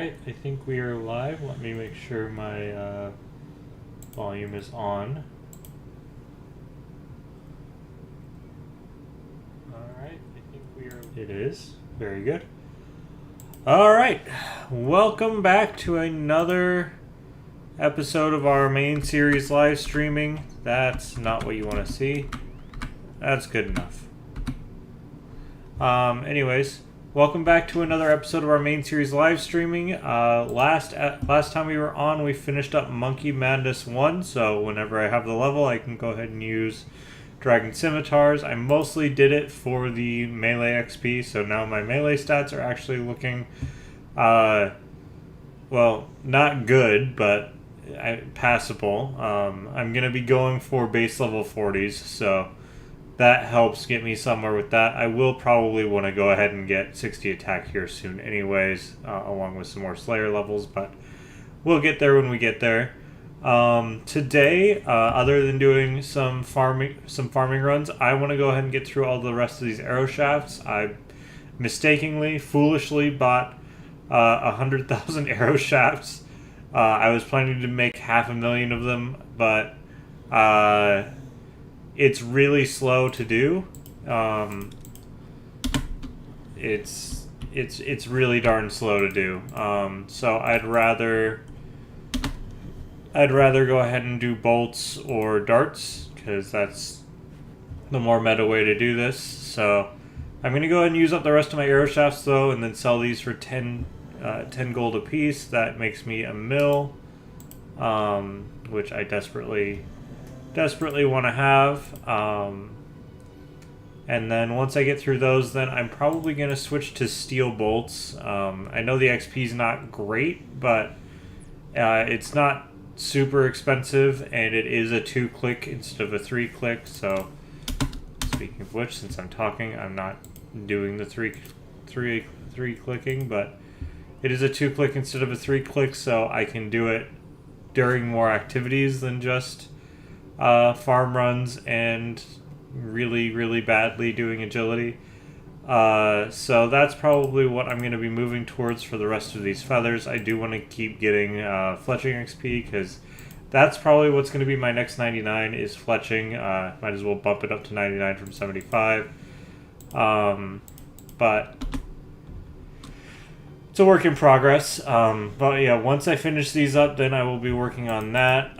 Alright, I think we are live. Let me make sure my volume is on. Alright, I think we are... It is. Very good. Alright, welcome back to another episode of our main series live streaming. That's not what you want to see. That's good enough. Anyways, welcome back to another episode of our main series live streaming. Last time we were on, we finished up Monkey Madness 1, so whenever I have the level, I can go ahead and use Dragon Scimitars. I mostly did it for the melee XP, so now my melee stats are actually looking, well, not good, but passable. I'm going to be going for base level 40s, so that helps get me somewhere with that. I will probably want to go ahead and get 60 attack here soon anyways, along with some more Slayer levels, but we'll get there when we get there. Today, other than doing some farming runs, I want to go ahead and get through all the rest of these arrow shafts. I mistakenly, foolishly bought 100,000 arrow shafts. I was planning to make 500,000 of them, but it's really slow to do. It's really darn slow to do. So I'd rather go ahead and do bolts or darts, because that's the more meta way to do this. So I'm going to go ahead and use up the rest of my arrow shafts though, and then sell these for 10 gold a piece. That makes me a mill, which I desperately want to have. And then once I get through those, then I'm probably going to switch to steel bolts. I know the XP is not great, but it's not super expensive, and it is a 2-click instead of a 3-click. So speaking of which, since I'm talking, I'm not doing the three clicking, but it is a 2-click instead of a 3-click, so I can do it during more activities than just farm runs and really badly doing agility. So that's probably what I'm going to be moving towards for the rest of these feathers. I do want to keep getting fletching XP, because that's probably what's going to be my next 99 is fletching. Might as well bump it up to 99 from 75. But it's a work in progress. But yeah, once I finish these up, then I will be working on that.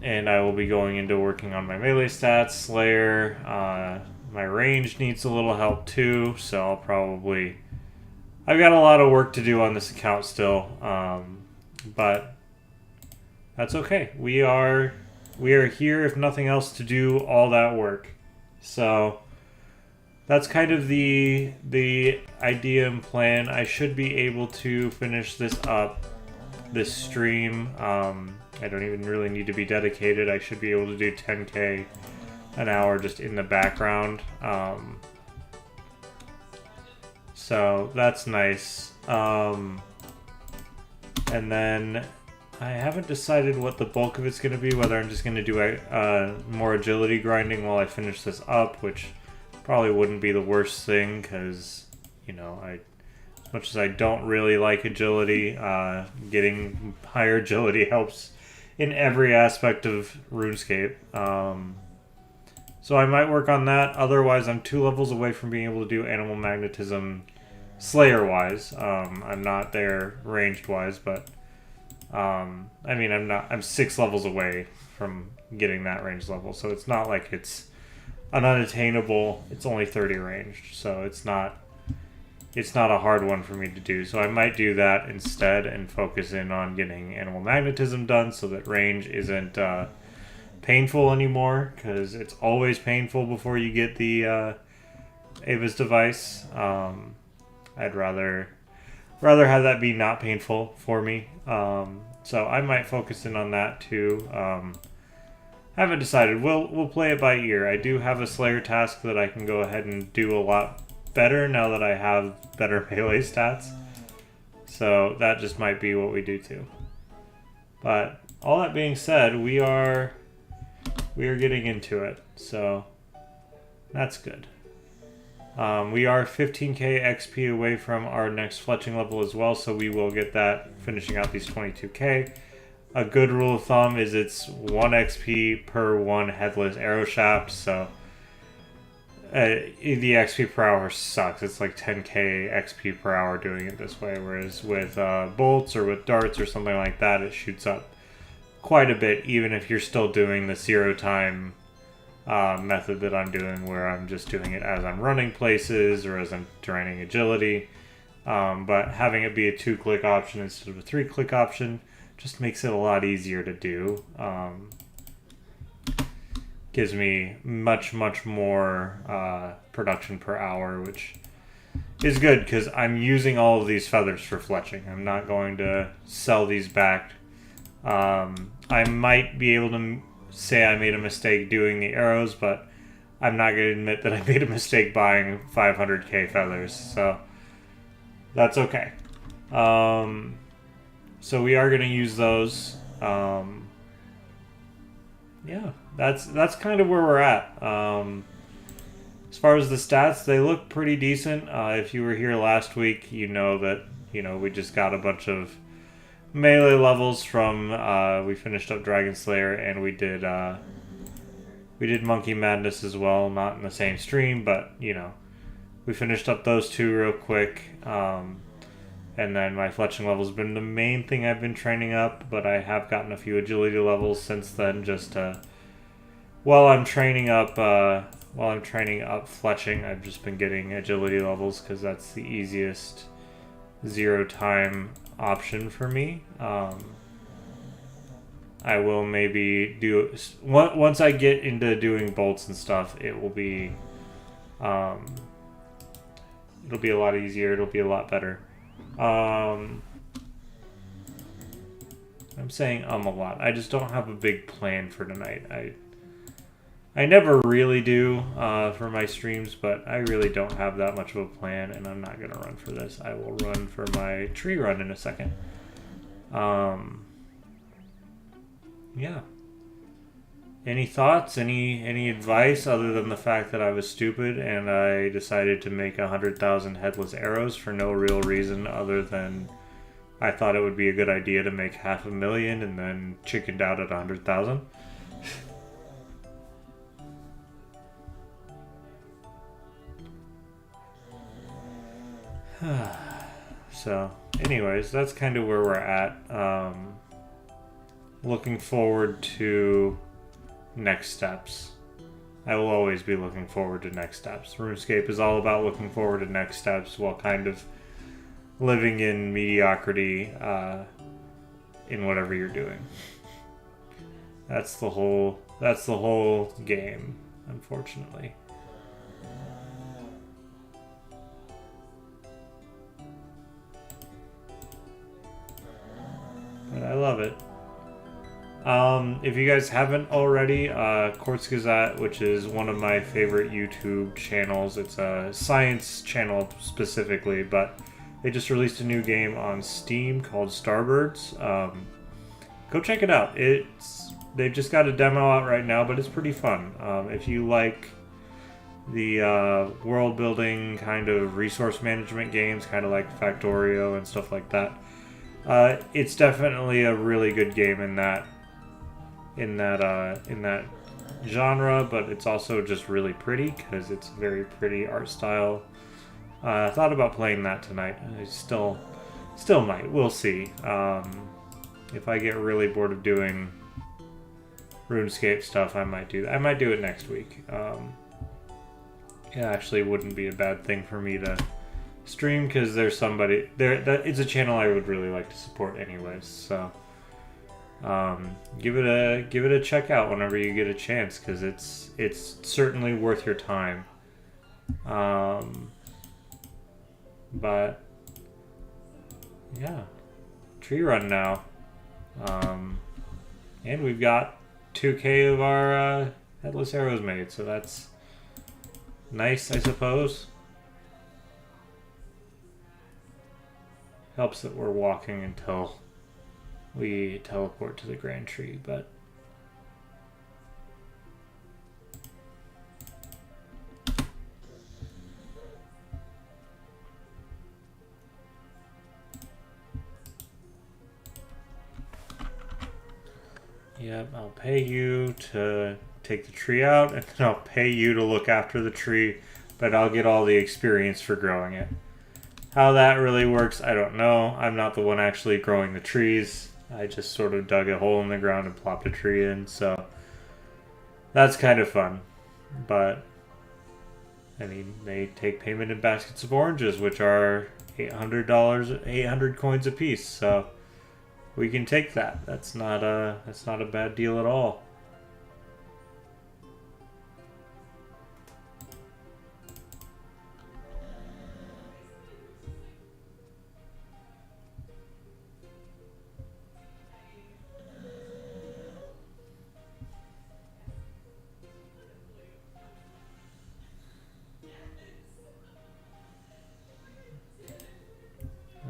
And I will be going into working on my melee stats, Slayer. My range needs a little help too, so I've got a lot of work to do on this account still. But that's okay. We are here, if nothing else, to do all that work. So that's kind of the idea and plan. I should be able to finish this up, this stream. I don't even really need to be dedicated. I should be able to do 10k an hour just in the background. So that's nice. And then I haven't decided what the bulk of it's going to be, whether I'm just going to do more agility grinding while I finish this up, which probably wouldn't be the worst thing, because, you know, as much as I don't really like agility, getting higher agility helps in every aspect of RuneScape. So I might work on that. Otherwise, I'm 2 levels away from being able to do animal magnetism Slayer-wise. I'm not there ranged-wise, but I mean, I'm 6 levels away from getting that range level, so it's not like it's an unattainable. It's only 30 ranged, so it's not a hard one for me to do. So I might do that instead and focus in on getting animal magnetism done, so that range isn't painful anymore, because it's always painful before you get the Ava's device. I'd rather have that be not painful for me. So I might focus in on that too. Haven't decided. We'll play it by ear. I do have a Slayer task that I can go ahead and do a lot better now that I have better melee stats. So that just might be what we do too. But all that being said, we are getting into it. So that's good. We are 15k XP away from our next fletching level as well, so we will get that finishing out these 22k. A good rule of thumb is it's 1 XP per 1 headless arrow shaft, so the XP per hour sucks. It's like 10k XP per hour doing it this way, whereas with bolts or with darts or something like that, it shoots up quite a bit, even if you're still doing the 0 time method that I'm doing, where I'm just doing it as I'm running places or as I'm training agility. But having it be a 2-click option instead of a 3-click option just makes it a lot easier to do. Gives me much more production per hour, which is good because I'm using all of these feathers for fletching. I'm not going to sell these back. I might be able to say I made a mistake doing the arrows, but I'm not going to admit that I made a mistake buying 500k feathers, so that's okay. So we are going to use those. Yeah, that's kind of where we're at. As far as the stats, they look pretty decent. If you were here last week, you know that we just got a bunch of melee levels from we finished up Dragon Slayer, and we did Monkey Madness as well, not in the same stream, but we finished up those two real quick. And then my fletching level has been the main thing I've been training up, but I have gotten a few agility levels since then. Just while I'm training up fletching, I've just been getting agility levels because that's the easiest 0 time option for me. I will maybe do once I get into doing bolts and stuff. It will be it'll be a lot easier. It'll be a lot better. I'm saying a lot. I just don't have a big plan for tonight. I never really do for my streams, but I really don't have that much of a plan, and I'm not gonna run for this. I will run for my tree run in a second. Yeah. Any thoughts? Any advice other than the fact that I was stupid and I decided to make 100,000 headless arrows for no real reason other than I thought it would be a good idea to make 500,000 and then chickened out at 100,000? So, anyways, that's kind of where we're at. Looking forward to next steps. I will always be looking forward to next steps. RuneScape is all about looking forward to next steps while kind of living in mediocrity in whatever you're doing. That's the whole game, unfortunately. But I love it. If you guys haven't already, Quartz Gazette, which is one of my favorite YouTube channels, it's a science channel specifically, but they just released a new game on Steam called Starbirds. Go check it out. They've just got a demo out right now, but it's pretty fun. If you like the world building kind of resource management games, kind of like Factorio and stuff like that, it's definitely a really good game in that genre, but it's also just really pretty because it's a very pretty art style. I thought about playing that tonight. I still might. We'll see. If I get really bored of doing RuneScape stuff, I might do that. I might do it next week. It actually wouldn't be a bad thing for me to stream because there's somebody there that it's a channel I would really like to support anyways. So give it a check out whenever you get a chance because it's certainly worth your time. But yeah, tree run now, and we've got 2k of our headless arrows made, so that's nice, I suppose. Helps that we're walking until we teleport to the Grand Tree, but Yep, I'll pay you to take the tree out, and then I'll pay you to look after the tree, but I'll get all the experience for growing it. How that really works, I don't know. I'm not the one actually growing the trees. I just sort of dug a hole in the ground and plopped a tree in, so that's kind of fun. But, I mean, they take payment in baskets of oranges, which are $800, 800 coins a piece, so we can take that. That's not a bad deal at all.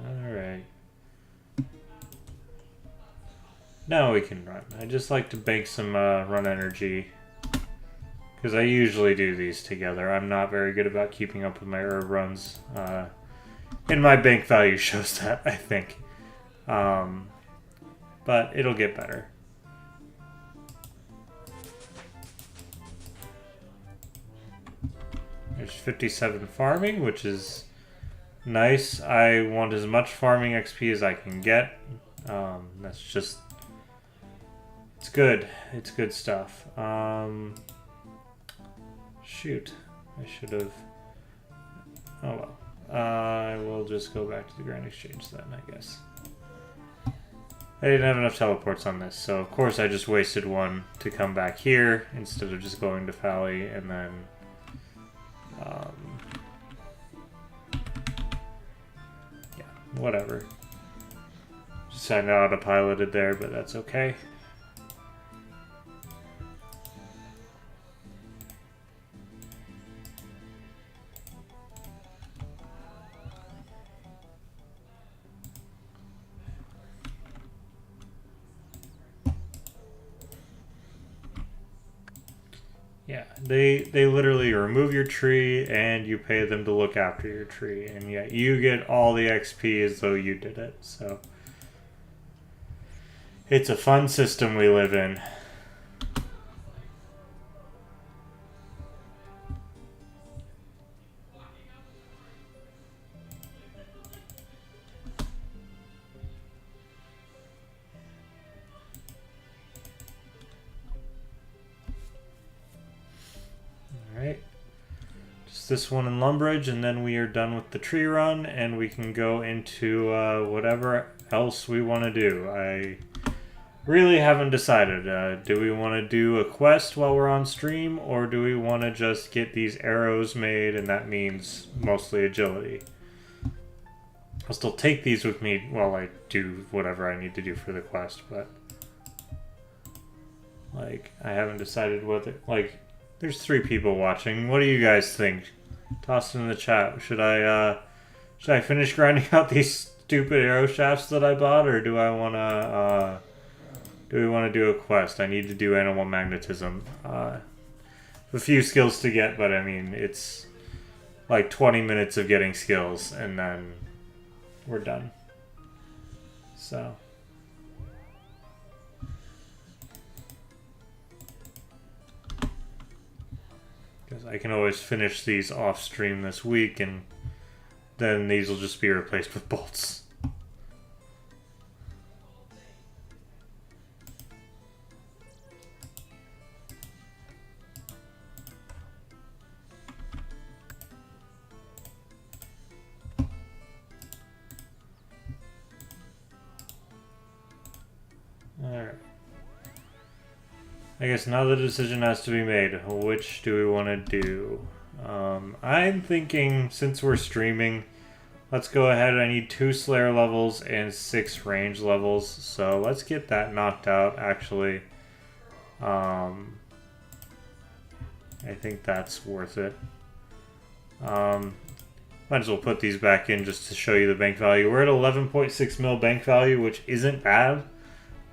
Alright. Now we can run. I just like to bank some run energy, because I usually do these together. I'm not very good about keeping up with my herb runs. And my bank value shows that, I think. But it'll get better. There's 57 farming, which is nice. I want as much farming XP as I can get. That's just... It's good. It's good stuff. Shoot. I should have... Oh well. I will just go back to the Grand Exchange then, I guess. I didn't have enough teleports on this, so of course I just wasted one to come back here instead of just going to Fally and then... yeah, whatever. Just had autopiloted there, but that's okay. Yeah, they literally remove your tree and you pay them to look after your tree, and yet you get all the XP as though you did it. So it's a fun system we live in. Alright, just this one in Lumbridge, and then we are done with the tree run, and we can go into whatever else we want to do. I really haven't decided. Do we want to do a quest while we're on stream, or do we want to just get these arrows made, and that means mostly agility? I'll still take these with me while I do whatever I need to do for the quest, but... like, I haven't decided whether... like... There's 3 people watching. What do you guys think? Toss it in the chat. Should I finish grinding out these stupid arrow shafts that I bought, or do I wanna do we want to do a quest? I need to do animal magnetism. A few skills to get, but I mean it's like 20 minutes of getting skills, and then we're done. So. Because I can always finish these off stream this week, and then these will just be replaced with bolts. Alright. I guess now the decision has to be made. Which do we want to do? I'm thinking, since we're streaming, let's go ahead. I need 2 Slayer levels and 6 range levels, so let's get that knocked out, actually. I think that's worth it. Might as well put these back in just to show you the bank value. We're at 11.6 mil bank value, which isn't bad.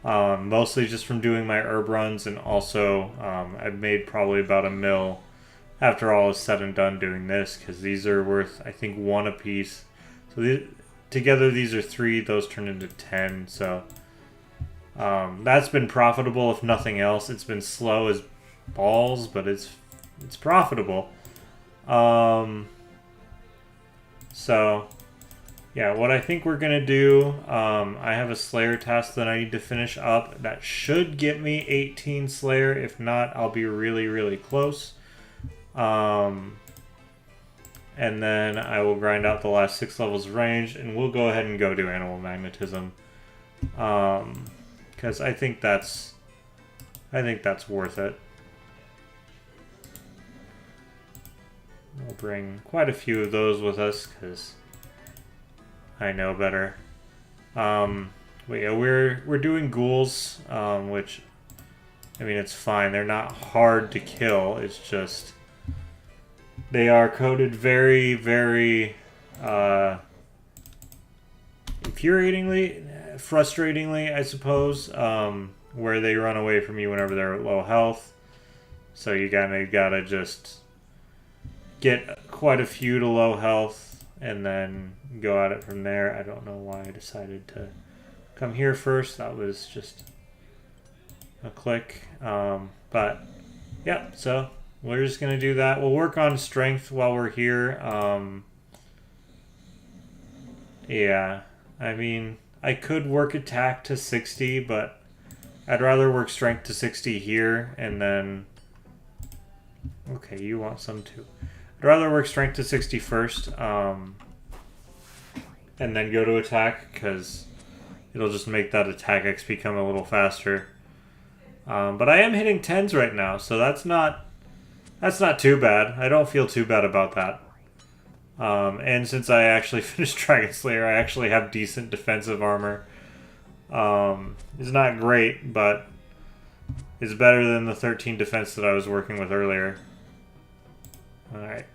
Mostly just from doing my herb runs, and also I've made probably about $1 mil after all is said and done doing this, because these are worth, I think, 1 apiece. So together these are 3, those turn into 10, so That's been profitable, if nothing else. It's been slow as balls, but it's profitable. So, yeah, what I think we're going to do, I have a Slayer task that I need to finish up. That should get me 18 Slayer. If not, I'll be really, really close. And then I will grind out the last 6 levels of range, and we'll go ahead and go do Animal Magnetism. Because I think that's worth it. We'll bring quite a few of those with us, because I know better. But yeah, we're doing ghouls, which, I mean, it's fine. They're not hard to kill. It's just they are coded very, very infuriatingly, frustratingly, I suppose, where they run away from you whenever they're at low health. So you gotta just get quite a few to low health and then go at it from there. I don't know why I decided to come here first. That was just a click. But yeah, so we're just gonna do that. We'll work on strength while we're here. Yeah, I mean, I could work attack to 60, but I'd rather work strength to 60 here and then... Okay, you want some too. I'd rather work strength to 60 first, and then go to attack, because it'll just make that attack XP come a little faster. But I am hitting 10s right now, so that's not too bad. I don't feel too bad about that. And since I actually finished Dragon Slayer, I actually have decent defensive armor. It's not great, but it's better than the 13 defense that I was working with earlier. Alright,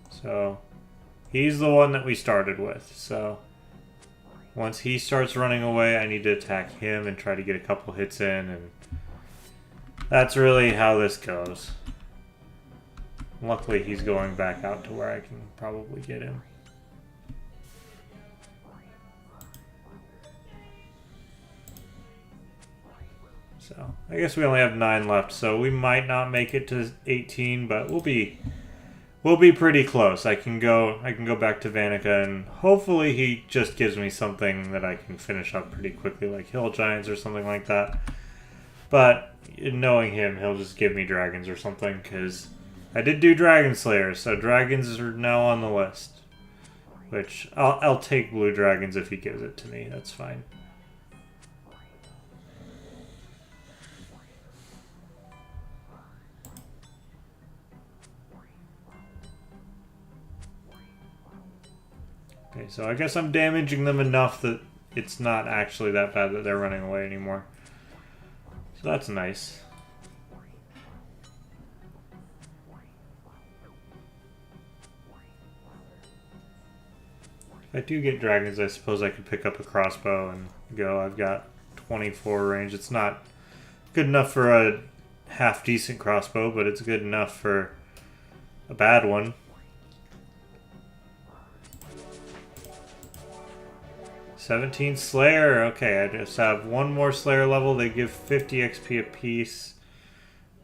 so he's the one that we started with, so once he starts running away, I need to attack him and try to get a couple hits in, and that's really how this goes. Luckily, he's going back out to where I can probably get him. So, I guess we only have 9 left, so we might not make it to 18, but we'll be pretty close. I can go back to Vanica, and hopefully he just gives me something that I can finish up pretty quickly, like Hill Giants or something like that. But knowing him, he'll just give me dragons or something, because I did do Dragon Slayer, so dragons are now on the list. Which, I'll take blue dragons if he gives it to me, that's fine. Okay, so I guess I'm damaging them enough that it's not actually that bad that they're running away anymore. So that's nice. If I do get dragons, I suppose I could pick up a crossbow and go. I've got 24 range. It's not good enough for a half-decent crossbow, but it's good enough for a bad one. 17 Slayer. Okay, I just have one more Slayer level. They give 50 XP apiece.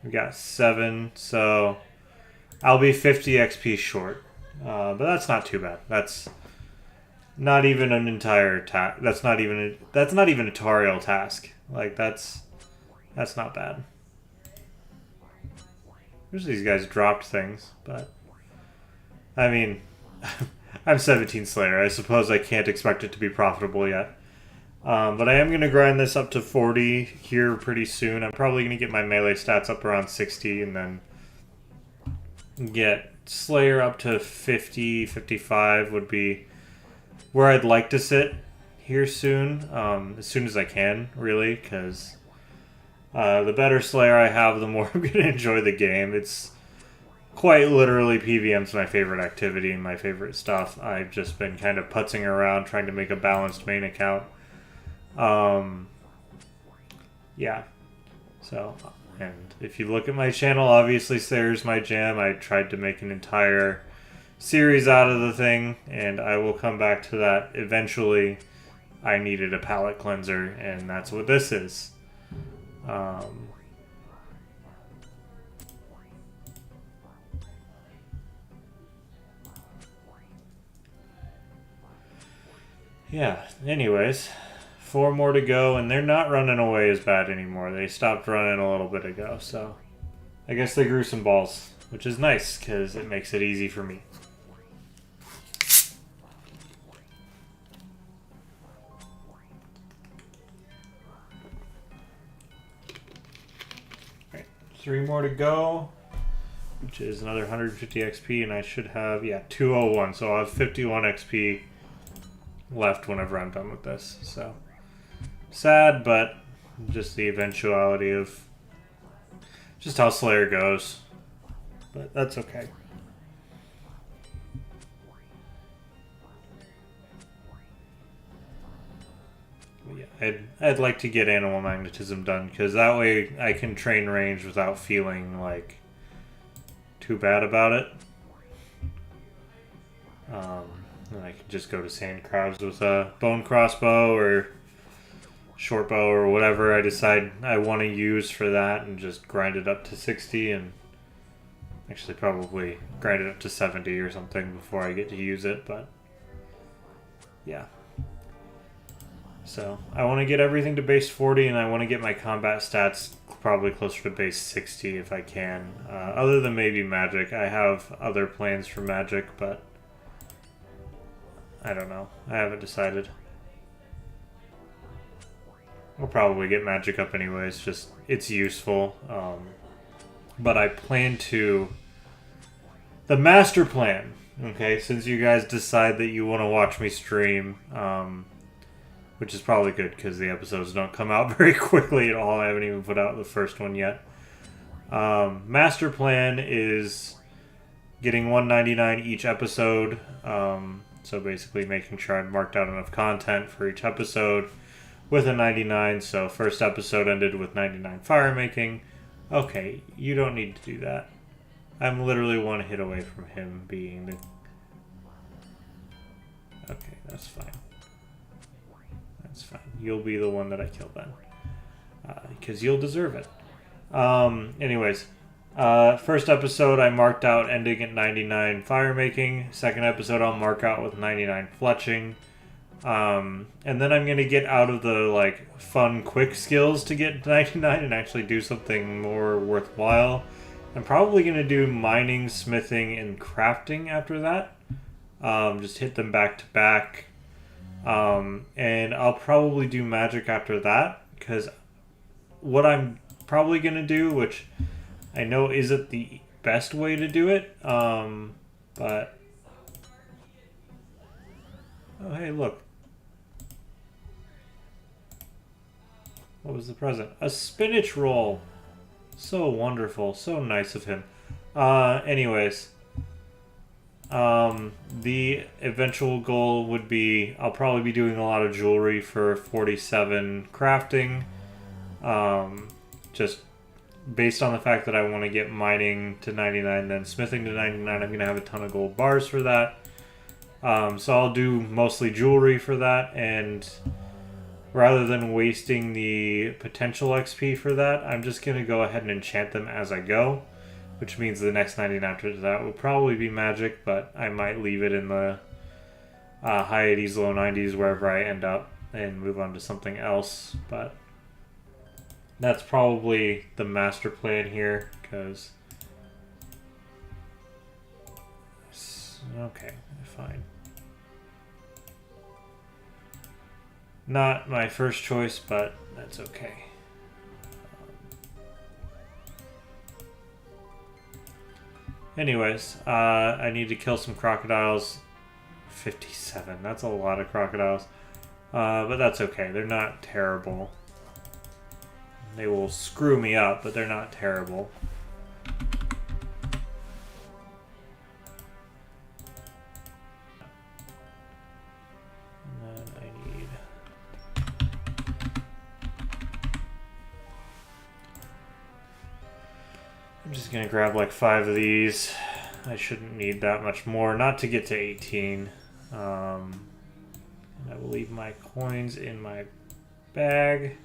We got 7, so I'll be 50 XP short. But that's not too bad. That's not even an entire task. That's not even a tutorial task. Like that's not bad. Usually these guys dropped things, but I mean, I'm 17 Slayer. I suppose I can't expect it to be profitable yet. But I am going to grind this up to 40 here pretty soon. I'm probably going to get my melee stats up around 60 and then get Slayer up to 50, 55 would be where I'd like to sit here soon. As soon as I can, really, because the better Slayer I have, the more I'm going to enjoy the game. It's quite literally PvM's my favorite activity and my favorite stuff. I've just been kind of putzing around trying to make a balanced main account. Yeah. So, and if you look at my channel, obviously Slayer's my jam. I tried to make an entire series out of the thing, and I will come back to that eventually I needed a palate cleanser, and that's what this is. Yeah, anyways, 4 more to go, and they're not running away as bad anymore. They stopped running a little bit ago, so I guess they grew some balls, which is nice because it makes it easy for me. Alright, 3 more to go, which is another 150 XP, and I should have, 201, so I'll have 51 XP left whenever I'm done with this. So sad, but just the eventuality of just how Slayer goes. But that's okay. Yeah, I'd like to get Animal Magnetism done, because that way I can train range without feeling like too bad about it. And I can just go to sand crabs with a bone crossbow or short bow or whatever I decide I want to use for that, and just grind it up to 60, and actually probably grind it up to 70 or something before I get to use it, but yeah. So I want to get everything to base 40, and I want to get my combat stats probably closer to base 60 if I can. Other than maybe magic. I have other plans for magic, but I don't know. I haven't decided. I'll probably get magic up anyways, just it's useful. But I plan to... The master plan, okay, since you guys decide that you want to watch me stream, which is probably good because the episodes don't come out very quickly at all. I haven't even put out the first one yet. Master plan is getting 199 each episode. So basically making sure I've marked out enough content for each episode with a 99. So first episode ended with 99 fire making. Okay, you don't need to do that. I'm literally 1 hit away from him being the... Okay, that's fine. That's fine. You'll be the one that I kill then. Because you'll deserve it. Anyways. First episode I marked out ending at 99 fire making. Second episode I'll mark out with 99 fletching. And then I'm going to get out of the fun quick skills to get 99 and actually do something more worthwhile. I'm probably going to do mining, smithing, and crafting after that. Just hit them back to back. And I'll probably do magic after that, because what I'm probably going to do, which I know isn't the best way to do it, but... Oh, hey, look. What was the present? A spinach roll. So wonderful. So nice of him. Anyways. The eventual goal would be... I'll probably be doing a lot of jewelry for 47 crafting. Just... based on the fact that I want to get mining to 99, then smithing to 99, I'm going to have a ton of gold bars for that. So I'll do mostly jewelry for that, and rather than wasting the potential XP for that, I'm just going to go ahead and enchant them as I go, which means the next 99 after that will probably be magic, but I might leave it in the high 80s, low 90s, wherever I end up, and move on to something else, but... That's probably the master plan here, because... Okay, fine. Not my first choice, but that's okay. Anyways, I need to kill some crocodiles. 57, that's a lot of crocodiles. But that's okay, they're not terrible. They will screw me up, but they're not terrible. And then I need... I'm just gonna grab like 5 of these. I shouldn't need that much more, not to get to 18. And I will leave my coins in my bag.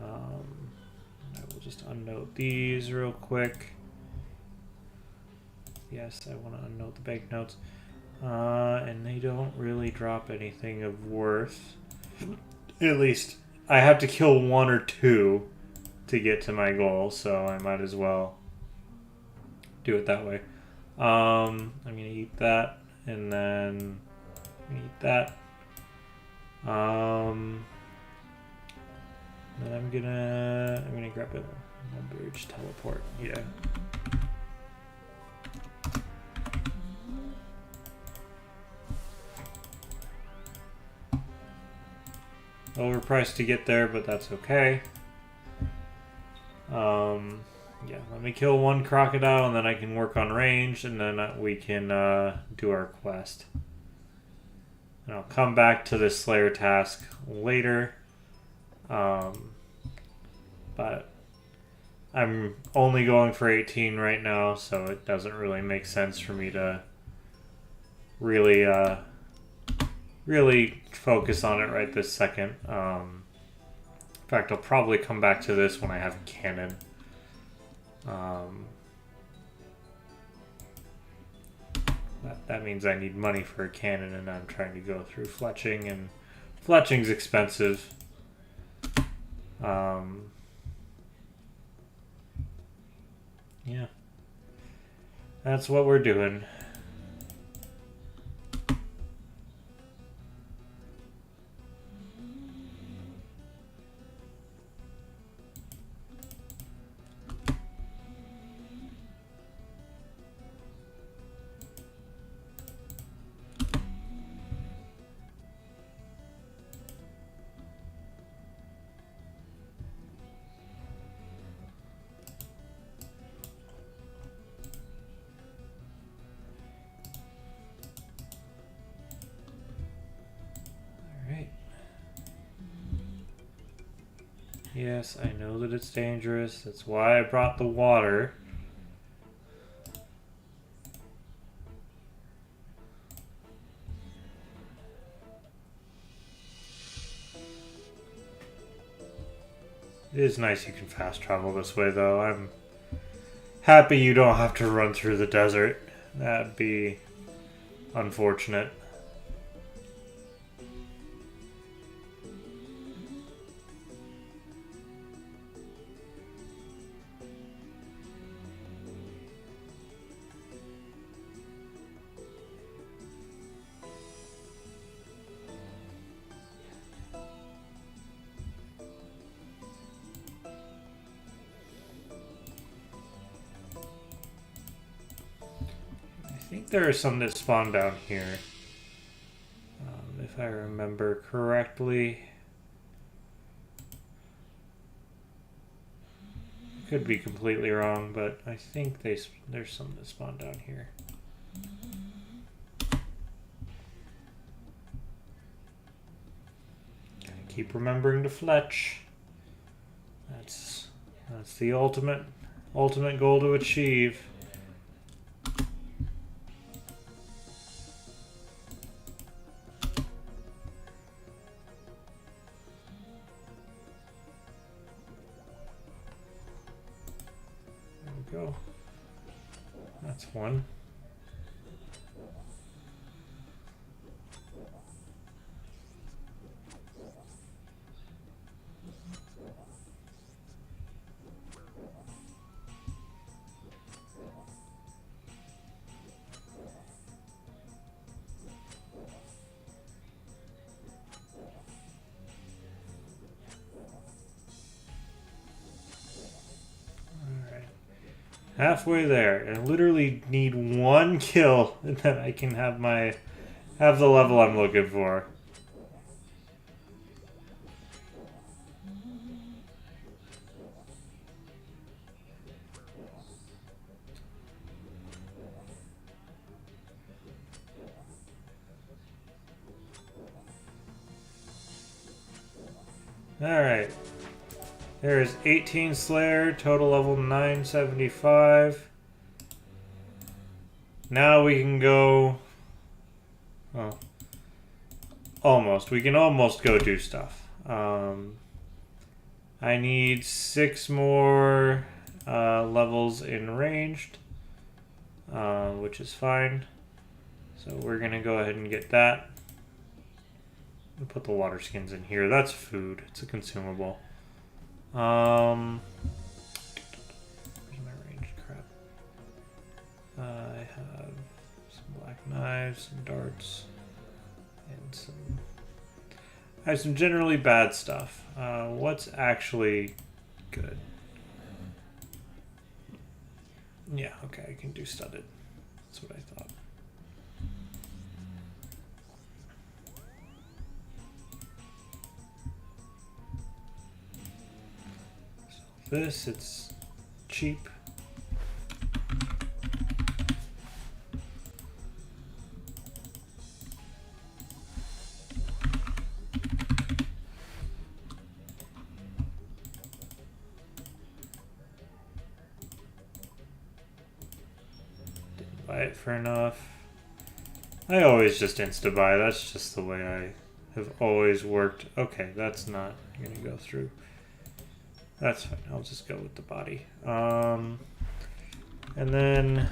I will just unnote these real quick. Yes, I want to unnote the banknotes. And they don't really drop anything of worth. At least I have to kill 1 or 2 to get to my goal, so I might as well do it that way. I'm gonna eat that, and then I'm gonna eat that. Then I'm gonna grab a bridge teleport. Yeah. Overpriced to get there, but that's okay. Yeah, let me kill 1 crocodile, and then I can work on range, and then we can do our quest. And I'll come back to this Slayer task later. But I'm only going for 18 right now, so it doesn't really make sense for me to really really focus on it right this second. In fact, I'll probably come back to this when I have a cannon. That means I need money for a cannon, and I'm trying to go through fletching, and fletching's expensive. Yeah. That's what we're doing. Yes, I know that it's dangerous. That's why I brought the water. It is nice you can fast travel this way, though. I'm happy you don't have to run through the desert. That'd be unfortunate. I think there are some that spawn down here. If I remember correctly. Could be completely wrong, but I think there's some that spawn down here. Gotta keep remembering to fletch. That's the ultimate goal to achieve. Go. That's one. Halfway there. I literally need 1 kill, and then I can have the level I'm looking for. Alright. There's 18 Slayer, total level 975. Now we can go... Well, Almost. We can almost go do stuff. I need 6 more levels in ranged, which is fine. So we're going to go ahead and get that. We'll put the water skins in here. That's food. It's a consumable. Where's my ranged crap? I have some black knives, some darts, and some... I have some generally bad stuff. What's actually good? Yeah, okay, I can do studded. That's what I thought. So this, it's cheap. Buy it for enough. I always just insta-buy. That's just the way I have always worked. Okay, that's not going to go through. That's fine. I'll just go with the body. And then,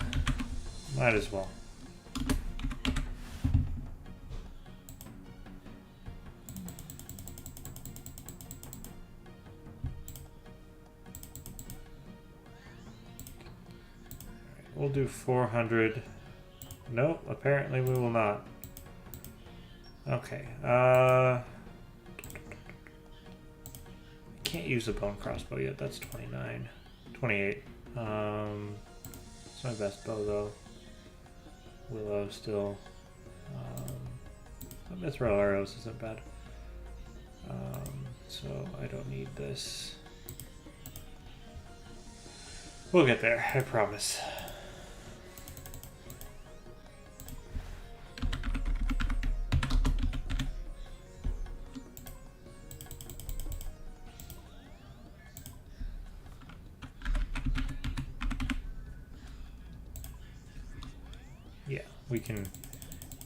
might as well. We'll do 400. Nope, apparently we will not. Okay. Can't use a bone crossbow yet. That's 29. 28. It's my best bow though. Willow still. Mithril arrows isn't bad. So I don't need this. We'll get there, I promise.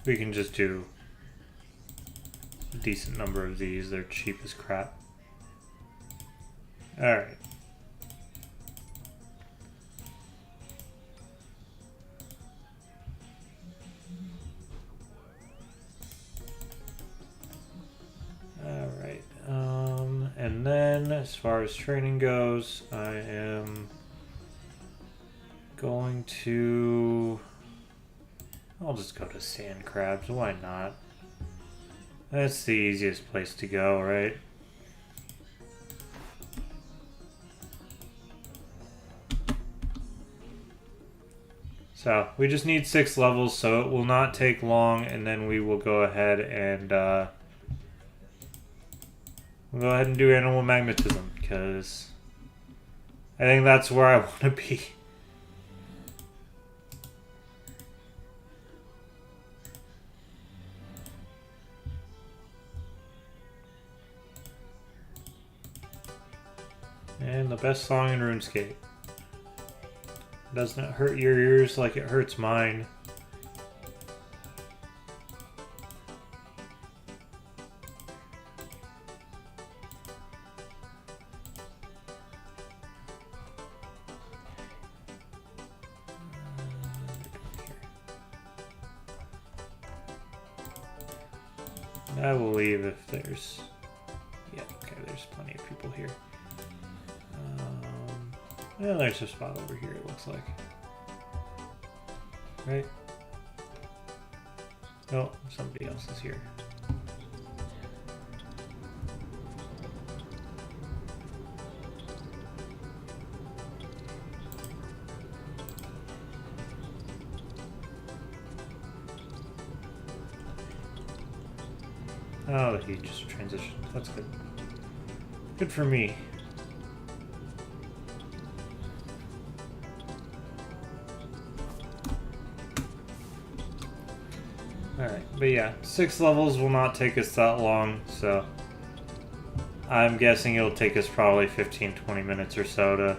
We can just do a decent number of these. They're cheap as crap. Alright. Alright. And then as far as training goes, I am going to... I'll just go to sand crabs. Why not? That's the easiest place to go, right? So, we just need 6 levels, so it will not take long, and then we will go ahead and we'll go ahead and do animal magnetism, because I think that's where I want to be. And the best song in RuneScape. Doesn't hurt your ears like it hurts mine. I will leave if there's... Yeah, okay, there's plenty of people here. Yeah, there's a spot over here, it looks like. Right? Oh, somebody else is here. Oh, he just transitioned. That's good. Good for me. Alright, but yeah, 6 levels will not take us that long, so I'm guessing it'll take us probably 15-20 minutes or so to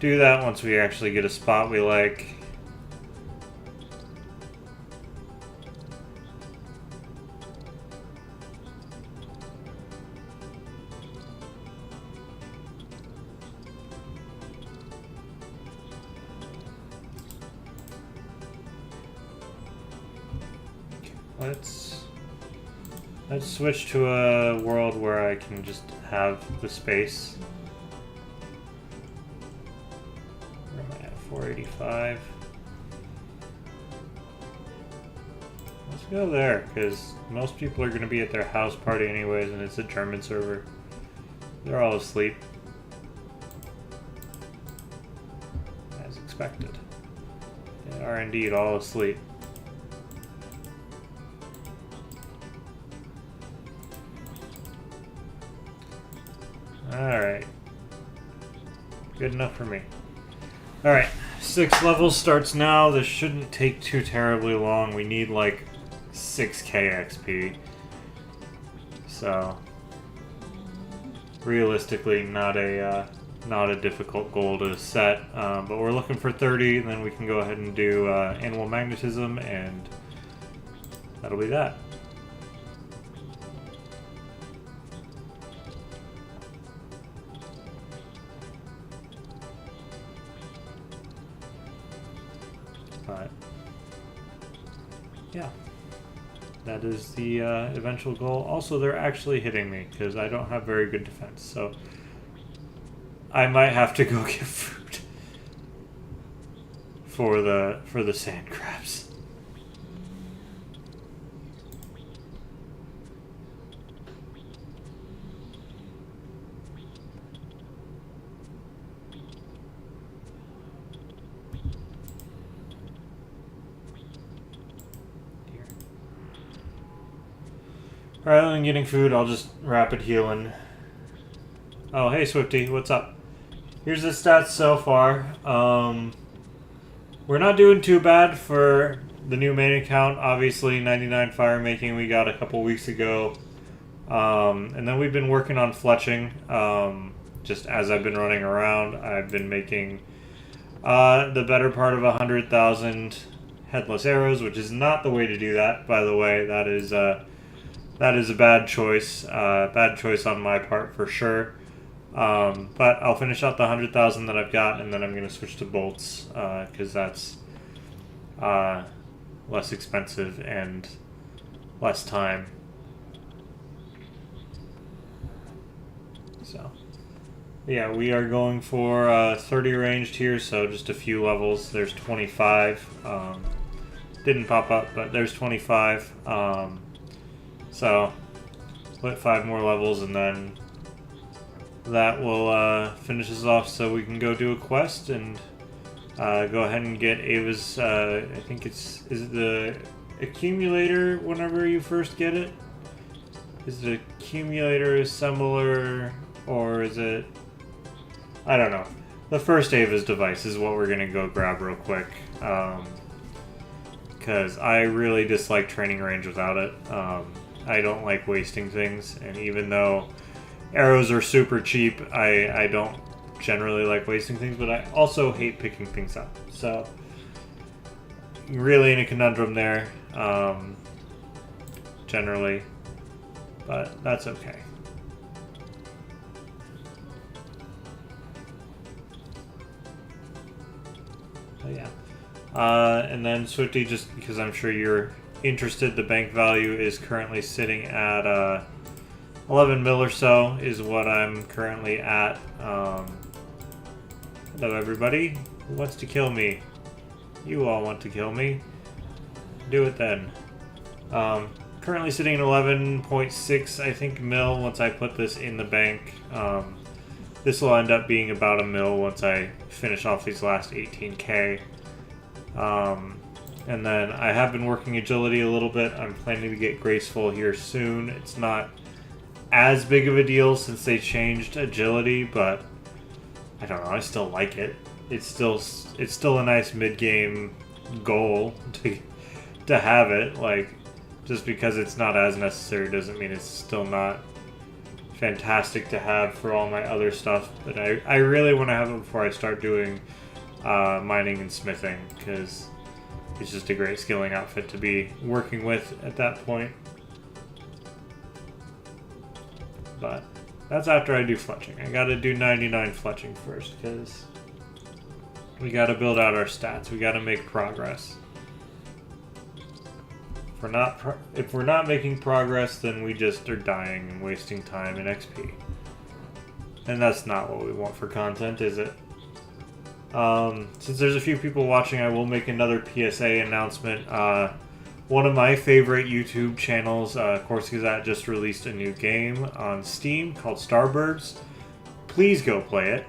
do that once we actually get a spot we like. let's switch to a world where I can just have the space. Where am I at? 485. Let's go there, because most people are going to be at their house party anyways, and it's a German server. They're all asleep. As expected. They are indeed all asleep. Alright. Good enough for me. Alright, 6 levels starts now. This shouldn't take too terribly long. We need like 6k XP. So, realistically, not a difficult goal to set. But we're looking for 30, and then we can go ahead and do animal magnetism, and that'll be that. But yeah, that is the eventual goal. Also, they're actually hitting me because I don't have very good defense, so I might have to go get food for the sand crabs. Rather than getting food, I'll just rapid healing. Oh, hey Swifty, what's up? Here's the stats so far. We're not doing too bad for the new main account. Obviously, 99 fire making we got a couple weeks ago. And then we've been working on fletching. Just as I've been running around, I've been making the better part of 100,000 headless arrows, which is not the way to do that, by the way. That is a bad choice. Bad choice on my part for sure. But I'll finish out the 100,000 that I've got, and then I'm going to switch to bolts because that's less expensive and less time. So, yeah, we are going for 30 ranged here, so just a few levels. There's 25. Didn't pop up, but there's 25. So, put 5 more levels, and then that will finish us off so we can go do a quest and go ahead and get Ava's, I think is it the accumulator whenever you first get it? Is it accumulator assembler, or is it, I don't know. The first Ava's device is what we're going to go grab real quick. Because I really dislike training range without it. I don't like wasting things, and even though arrows are super cheap, I don't generally like wasting things, but I also hate picking things up. So, really in a conundrum there, generally, but that's okay. But yeah. And then Swifty, just because I'm sure you're interested, the bank value is currently sitting at 11 mil or so is what I'm currently at. Hello everybody. Who wants to kill me? You all want to kill me. Do it then. Currently sitting at 11.6 I think mil once I put this in the bank. This will end up being about a mil once I finish off these last 18k. And then I have been working agility a little bit. I'm planning to get graceful here soon. It's not as big of a deal since they changed agility, but I don't know, I still like it. It's still a nice mid-game goal to have it. Like, just because it's not as necessary doesn't mean it's still not fantastic to have for all my other stuff. But I really want to have it before I start doing mining and smithing, because it's just a great skilling outfit to be working with at that point. But that's after I do fletching. I gotta do 99 fletching first, because we gotta build out our stats. We gotta make progress. If we're not making progress, then we just are dying and wasting time and XP. And that's not what we want for content, is it? Since there's a few people watching, I will make another PSA announcement. One of my favorite YouTube channels, Corskazat, just released a new game on Steam called Starbirds. Please go play it.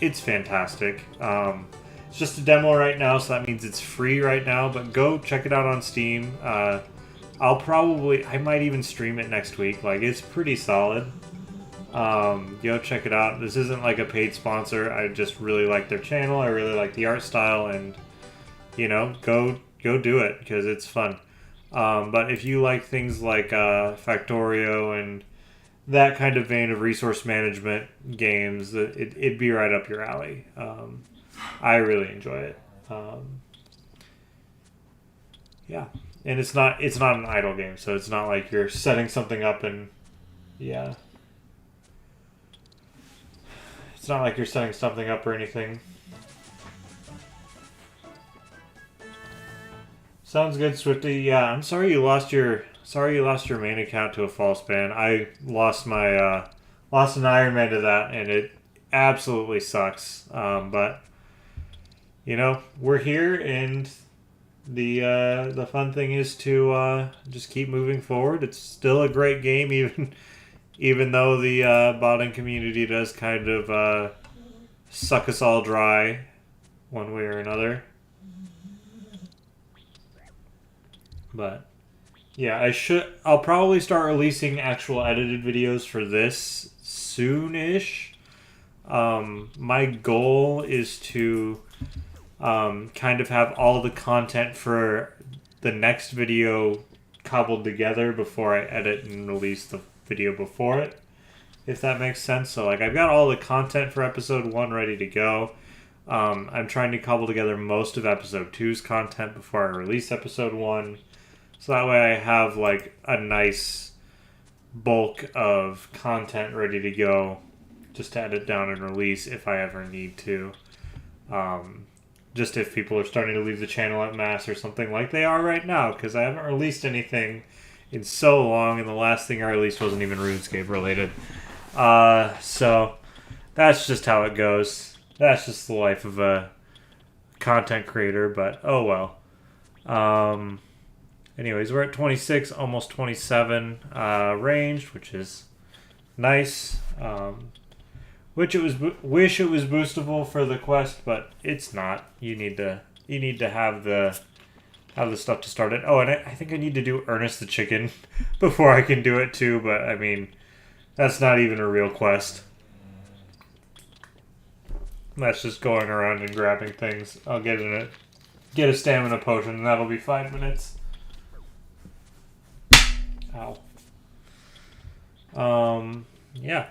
It's fantastic. It's just a demo right now, so that means it's free right now, but go check it out on Steam. I might even stream it next week. Like, it's pretty solid. Go check it out. This isn't like a paid sponsor. I just really like their channel. I really like the art style, and you know, go do it because it's fun. But if you like things like Factorio and that kind of vein of resource management games, it'd be right up your alley. I really enjoy it. Yeah, and it's not an idle game, so it's not like you're setting something up and yeah. It's not like you're setting something up or anything. Sounds good, Swifty. Yeah, I'm sorry you lost your main account to a false ban. I lost my lost an Iron Man to that, and it absolutely sucks. But you know, we're here, and the fun thing is to just keep moving forward. It's still a great game, even though the botting community does kind of suck us all dry one way or another. But yeah, I'll probably start releasing actual edited videos for this soon-ish. My goal is to kind of have all the content for the next video cobbled together before I edit and release the video before it, if that makes sense. So like, I've got all the content for episode 1 ready to go. I'm trying to cobble together most of episode 2's content before I release episode 1, so that way I have like a nice bulk of content ready to go just to edit down and release if I ever need to. Just if people are starting to leave the channel at mass or something like they are right now, because I haven't released anything in so long, and the last thing I released wasn't even RuneScape related. So that's just how it goes. That's just the life of a content creator, but oh well. Anyways, we're at 26, almost 27 ranged, which is nice. Wish it was boostable for the quest, but it's not. You need to have the stuff to start it. Oh, and I think I need to do Ernest the Chicken before I can do it too, but I mean, that's not even a real quest. That's just going around and grabbing things. I'll get a stamina potion, and that'll be 5 minutes. Ow. Yeah.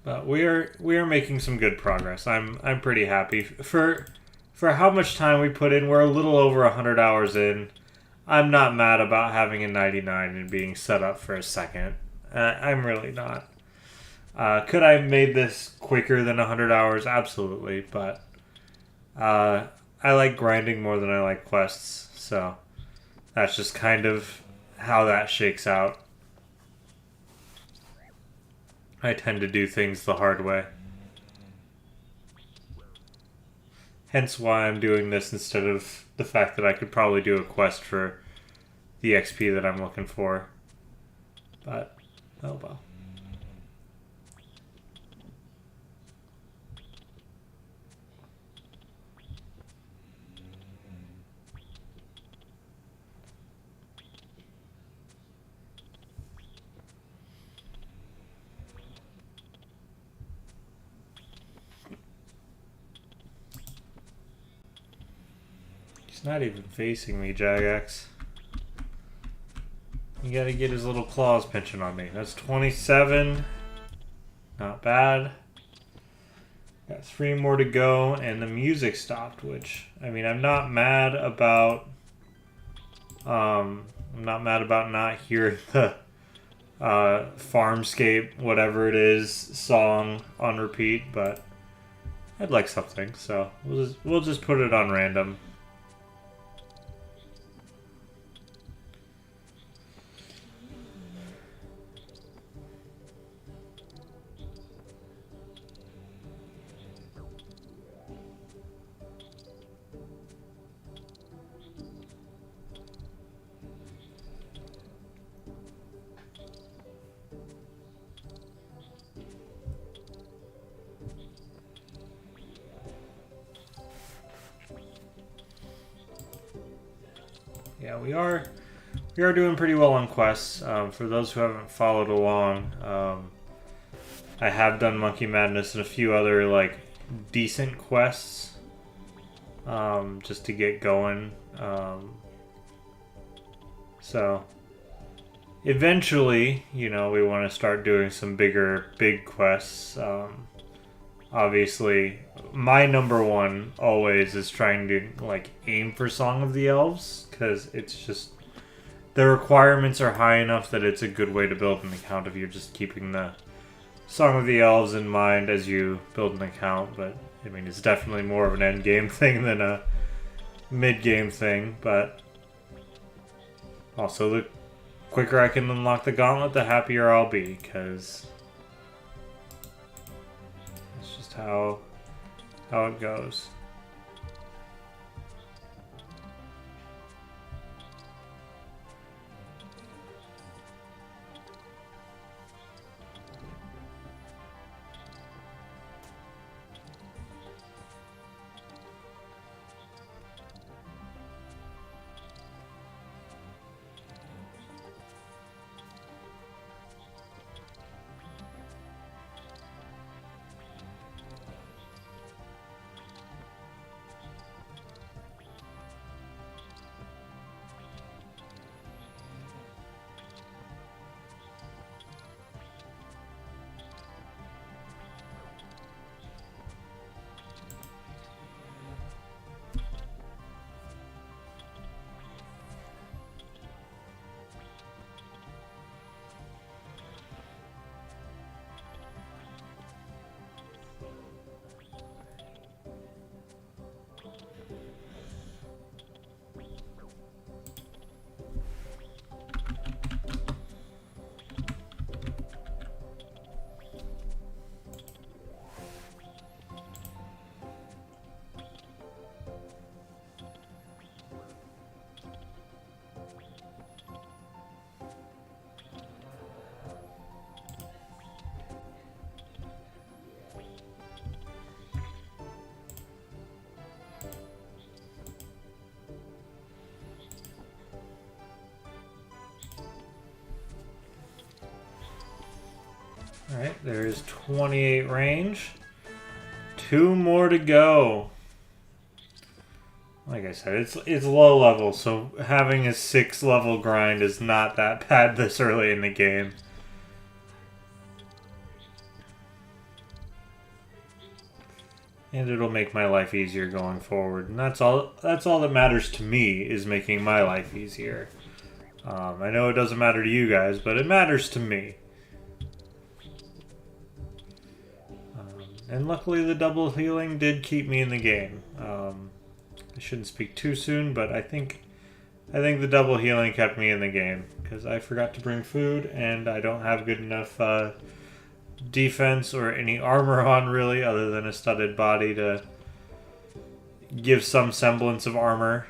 But we are making some good progress. I'm pretty happy. For how much time we put in, we're a little over 100 hours in. I'm not mad about having a 99 and being set up for a second. I'm really not. Could I have made this quicker than 100 hours? Absolutely, but I like grinding more than I like quests, so that's just kind of how that shakes out. I tend to do things the hard way. Hence why I'm doing this instead of the fact that I could probably do a quest for the XP that I'm looking for. But, oh well. He's not even facing me, Jagex. You gotta get his little claws pinching on me. That's 27. Not bad. Got 3 more to go, and the music stopped, which, I mean, I'm not mad about not hearing the Farmscape, whatever it is, song on repeat, but I'd like something, so we'll just put it on random. yeah, we are doing pretty well on quests. For those who haven't followed along, I have done Monkey Madness and a few other like decent quests, just to get going. So eventually, you know, we want to start doing some big quests. Obviously, my number one always is trying to like aim for Song of the Elves, because it's just the requirements are high enough that it's a good way to build an account if you're just keeping the Song of the Elves in mind as you build an account. But I mean, it's definitely more of an end game thing than a mid game thing. But also, the quicker I can unlock the gauntlet, the happier I'll be, because it's just how it goes. Alright, there's 28 range. 2 more to go. Like I said, it's low level, so having a 6 level grind is not that bad this early in the game. And it'll make my life easier going forward. And that's all that matters to me, is making my life easier. I know it doesn't matter to you guys, but it matters to me. And luckily the double healing did keep me in the game. I shouldn't speak too soon, but I think the double healing kept me in the game, because I forgot to bring food and I don't have good enough defense or any armor on, really, other than a studded body to give some semblance of armor.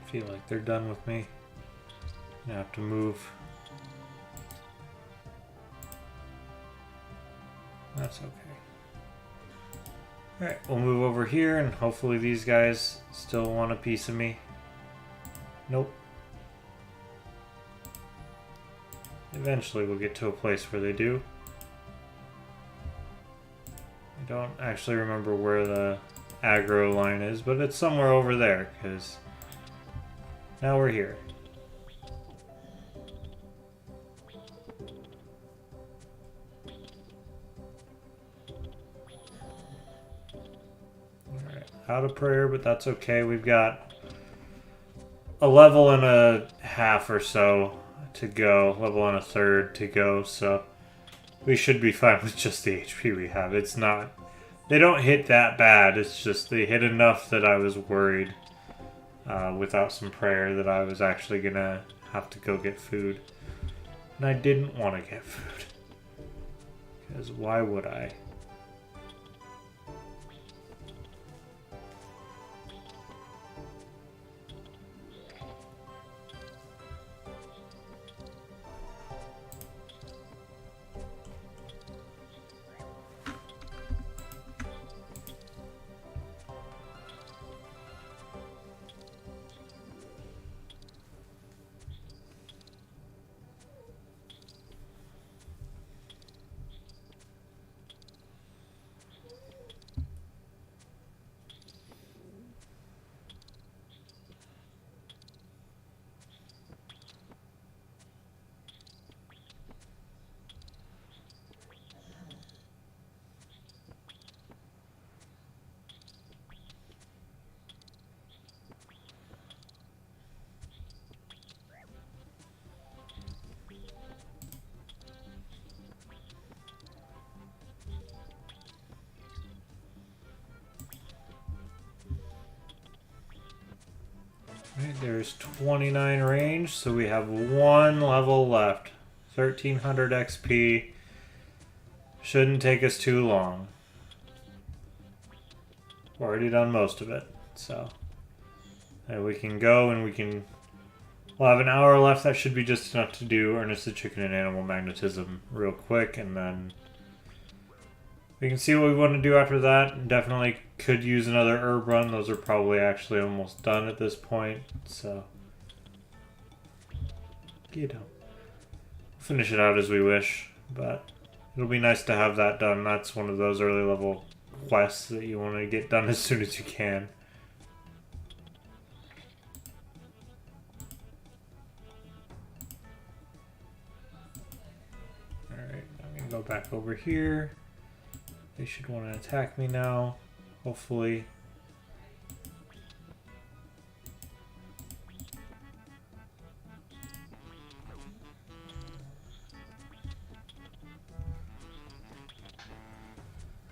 I feel like they're done with me. I have to move. That's okay. Alright, we'll move over here and hopefully these guys still want a piece of me. Nope. Eventually we'll get to a place where they do. I don't actually remember where the aggro line is, but it's somewhere over there, because now we're here. Alright, out of prayer, but that's okay. We've got a level and a half or so to go, level and a third to go, so we should be fine with just the HP we have. It's not, they don't hit that bad, it's just they hit enough that I was worried without some prayer that I was actually gonna have to go get food. And I didn't want to get food, because why would I? Right, there's 29 range, so we have one level left. 1300 XP. Shouldn't take us too long. Already done most of it, so and we can go and we'll have an hour left. That should be just enough to do Ernest the Chicken and Animal Magnetism real quick, and then we can see what we want to do after that. Definitely could use another herb run. Those are probably actually almost done at this point, so finish it out as we wish, but it'll be nice to have that done. That's one of those early level quests that you want to get done as soon as you can. Alright, I'm going to go back over here. They should want to attack me now, hopefully.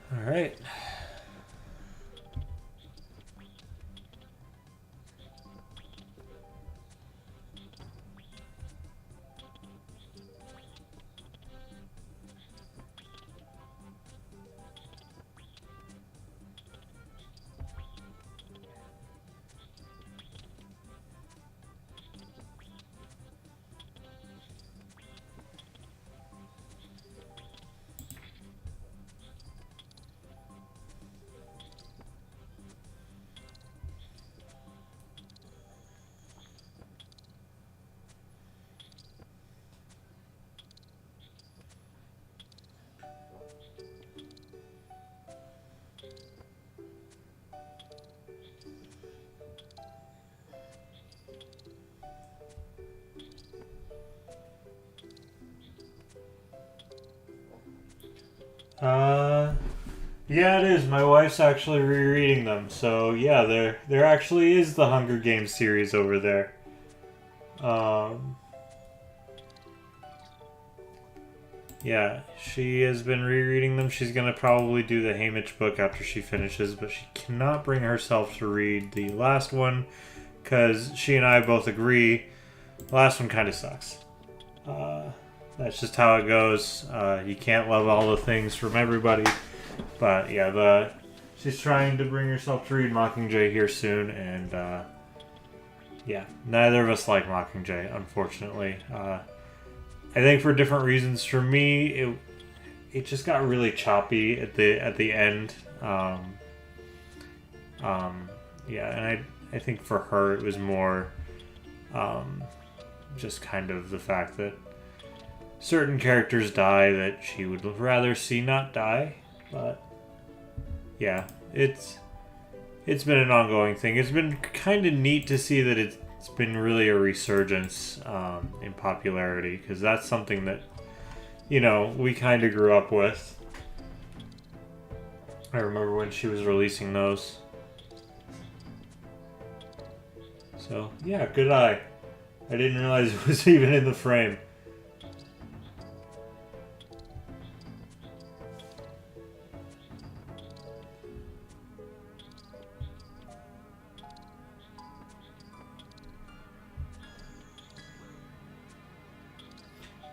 All right. Yeah, it is. My wife's actually rereading them, so yeah, there actually is the Hunger Games series over there. Yeah, she has been rereading them. She's gonna probably do the Haymitch book after she finishes, but she cannot bring herself to read the last one because she and I both agree the last one kind of sucks. That's just how it goes. You can't love all the things from everybody. But yeah, she's trying to bring herself to read Mockingjay here soon, and yeah, neither of us like Mockingjay, unfortunately. I think for different reasons. For me, it just got really choppy at the end. Yeah, and I think for her it was more just kind of the fact that certain characters die that she would rather see not die. But yeah, it's been an ongoing thing. It's been kind of neat to see that it's been really a resurgence in popularity, because that's something that, you know, we kind of grew up with. I remember when she was releasing those. So, yeah, good eye. I didn't realize it was even in the frame.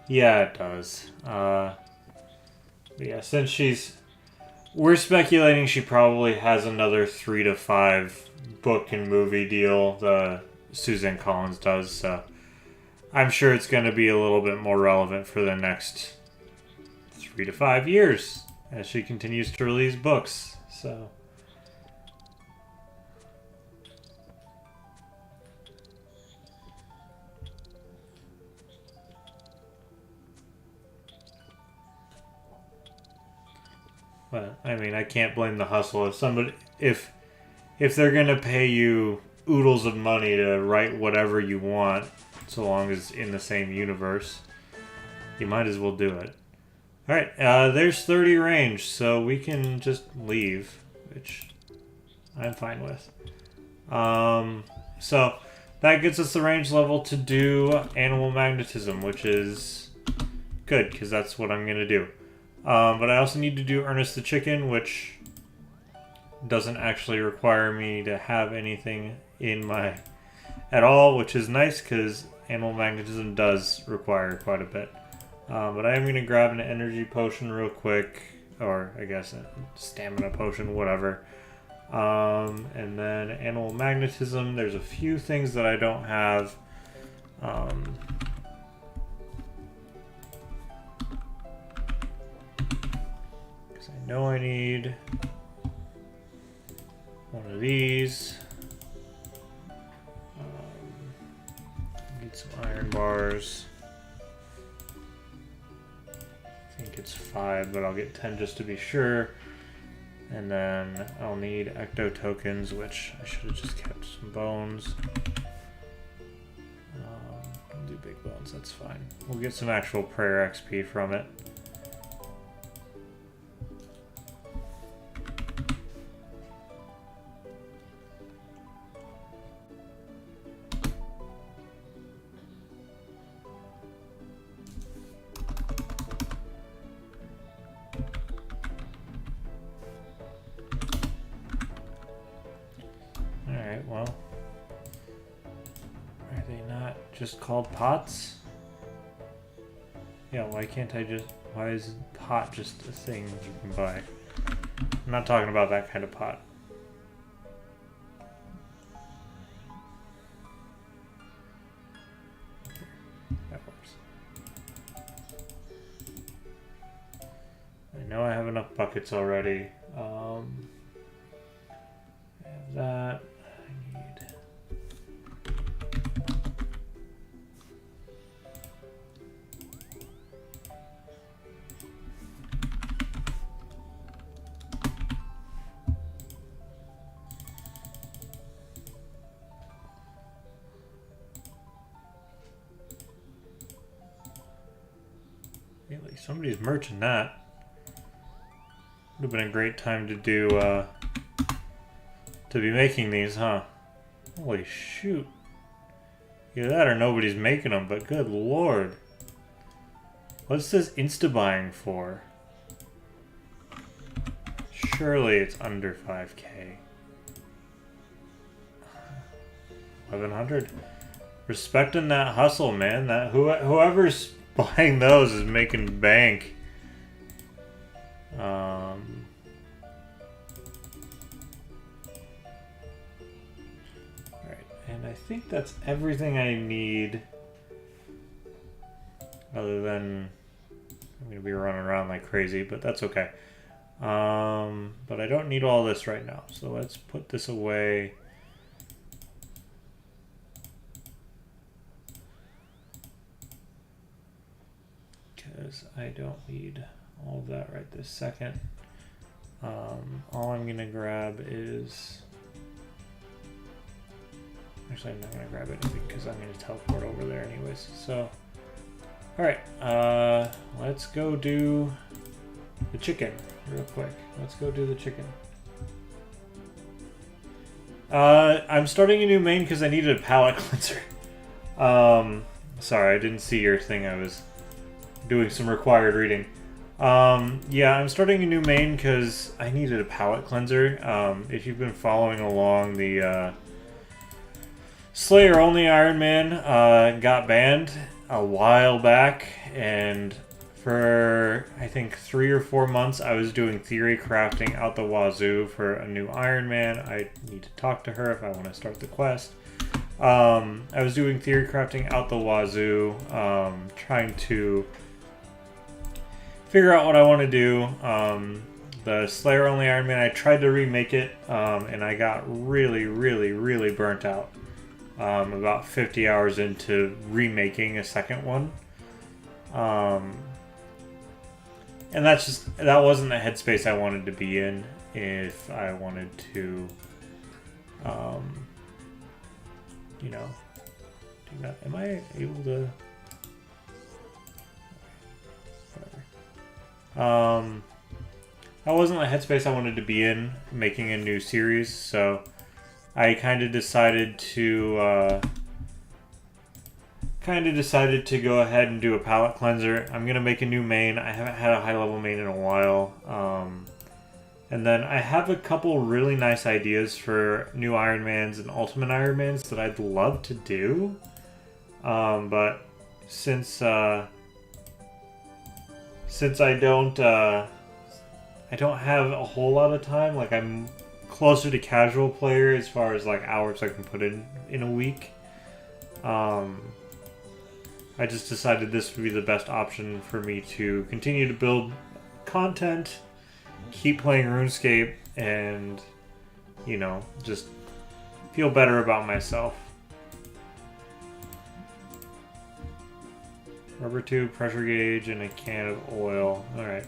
Yeah, it does. But yeah, since we're speculating she probably has another 3 to 5 book and movie deal. The Suzanne Collins does, so I'm sure it's going to be a little bit more relevant for the next 3 to 5 years as she continues to release books. So. But I mean, I can't blame the hustle. If they're gonna pay you oodles of money to write whatever you want, so long as it's in the same universe, you might as well do it. All right, there's 30 range, so we can just leave, which I'm fine with. So that gets us the range level to do animal magnetism, which is good because that's what I'm gonna do. But I also need to do Ernest the Chicken, which doesn't actually require me to have anything in my at all, which is nice because animal magnetism does require quite a bit. But I am going to grab an energy potion real quick, or I guess a stamina potion, whatever. And then animal magnetism, there's a few things that I don't have. I know I need one of these. Need some iron bars. I think it's 5, but I'll get 10 just to be sure. And then I'll need ecto tokens, which I should have just kept some bones. I'll do big bones, that's fine. We'll get some actual prayer XP from it. Well, are they not just called pots? Yeah, why is pot just a thing you can buy? I'm not talking about that kind of pot. That works. I know I have enough buckets already. I have that. Really, somebody's merching that. Would have been a great time to do, to be making these, huh? Holy shoot. Either that or nobody's making them, but good lord. What's this insta-buying for? Surely it's under 5k. 1100. Respecting that hustle, man. That whoever's buying those is making bank. Alright, and I think that's everything I need. Other than I'm gonna be running around like crazy, but that's okay. But I don't need all this right now, so let's put this away. Because I don't need all of that right this second. All I'm gonna grab is... Actually, I'm not gonna grab anything because I'm gonna teleport over there anyways. So, alright, let's go do the chicken real quick. Let's go do the chicken. I'm starting a new main because I needed a palate cleanser. Sorry, I didn't see your thing. I was doing some required reading. Yeah, I'm starting a new main because I needed a palate cleanser. If you've been following along, the Slayer only Iron Man got banned a while back, and for I think 3 or 4 months I was doing theory crafting out the wazoo for a new Iron Man. I need to talk to her if I want to start the quest. I was doing theory crafting out the wazoo, trying to figure out what I want to do. The Slayer only Iron Man, I tried to remake it, and I got really burnt out. About 50 hours into remaking a second one. And that wasn't the headspace I wanted to be in if I wanted to, you know, do that. Am I able to? Whatever. That wasn't the headspace I wanted to be in making a new series, so I kind of decided to go ahead and do a palette cleanser. I'm gonna make a new main. I haven't had a high level main in a while, and then I have a couple really nice ideas for new Iron Mans and Ultimate Iron Mans that I'd love to do, but since I don't have a whole lot of time, like I'm closer to casual player as far as like hours I can put in a week. I just decided this would be the best option for me to continue to build content, keep playing RuneScape, and, you know, just feel better about myself. Rubber tube, pressure gauge, and a can of oil. Alright.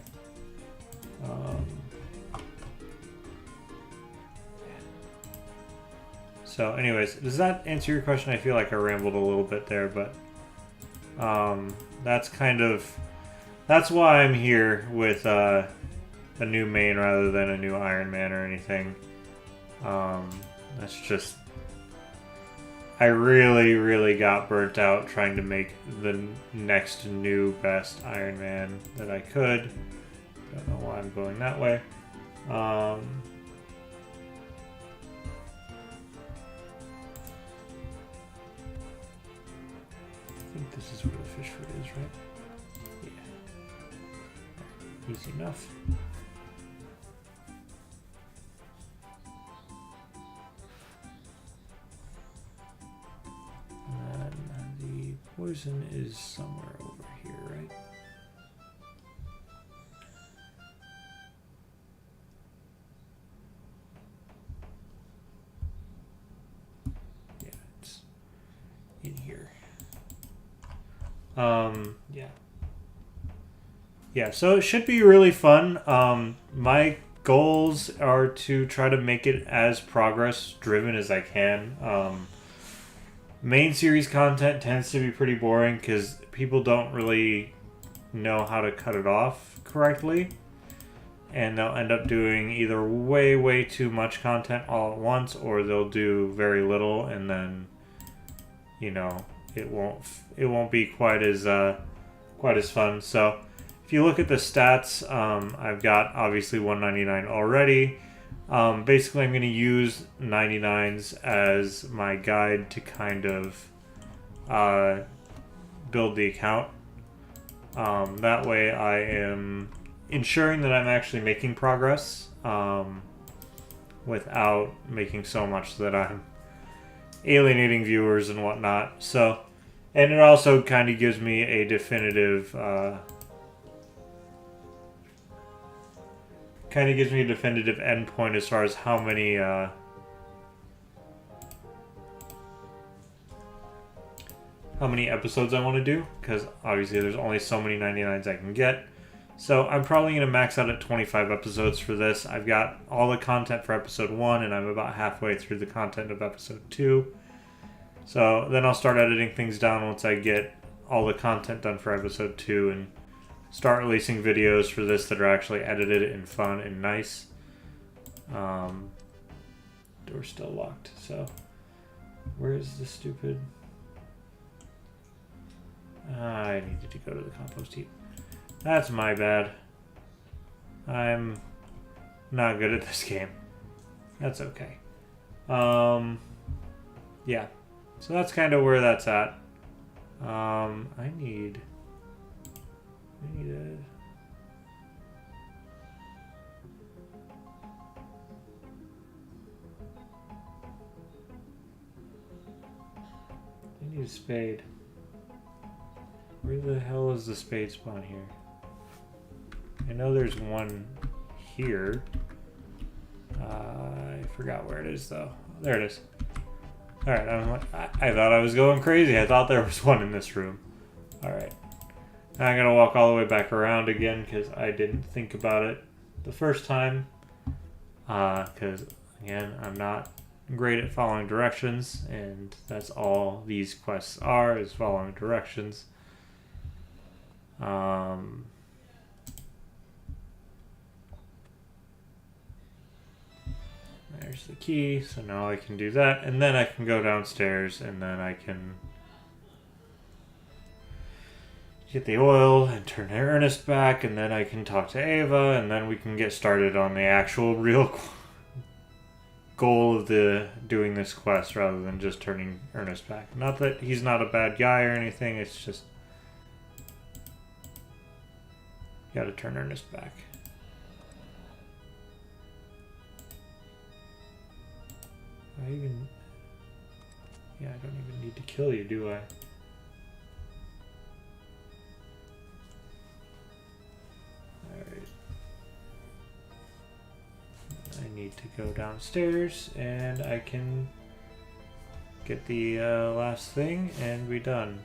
So anyways, does that answer your question? I feel like I rambled a little bit there, but that's why I'm here with a new main rather than a new Iron Man or anything. That's just, I really got burnt out trying to make the next new best Iron Man that I could. Don't know why I'm going that way. I think this is where the fish food is, right? Yeah. Easy enough. And the poison is somewhere over here, right? Yeah, it's in here. Yeah. Yeah, so it should be really fun. My goals are to try to make it as progress driven as I can. Main series content tends to be pretty boring because people don't really know how to cut it off correctly. And they'll end up doing either way too much content all at once, or they'll do very little, and then, you know, it won't be quite as fun. So if you look at the stats, I've got obviously 199 already. Basically, I'm going to use 99s as my guide to kind of build the account. That way I am ensuring that I'm actually making progress without making so much that I'm alienating viewers and whatnot. So, and it also kind of gives me a definitive kind of gives me a definitive endpoint as far as how many episodes I want to do, because obviously there's only so many 99s I can get. So I'm probably going to max out at 25 episodes for this. I've got all the content for episode 1, and I'm about halfway through the content of episode 2. So then I'll start editing things down once I get all the content done for episode 2 and start releasing videos for this that are actually edited and fun and nice. Door's still locked, so where is the stupid... I needed to go to the compost heap. That's my bad. I'm not good at this game. That's okay. Yeah. So that's kind of where that's at. I need a... I need a spade. Where the hell is the spade spawn here? I know there's one here. I forgot where it is though. There it is. Alright, I thought I was going crazy. I thought there was one in this room. Alright. Now I'm going to walk all the way back around again because I didn't think about it the first time. Because, again, I'm not great at following directions, and that's all these quests are, is following directions. There's the key, so now I can do that, and then I can go downstairs, and then I can get the oil and turn Ernest back, and then I can talk to Ava, and then we can get started on the actual real goal of doing this quest rather than just turning Ernest back. Not that he's not a bad guy or anything, it's just you gotta turn Ernest back. I don't even need to kill you, do I? Alright. I need to go downstairs and I can get the last thing and be done.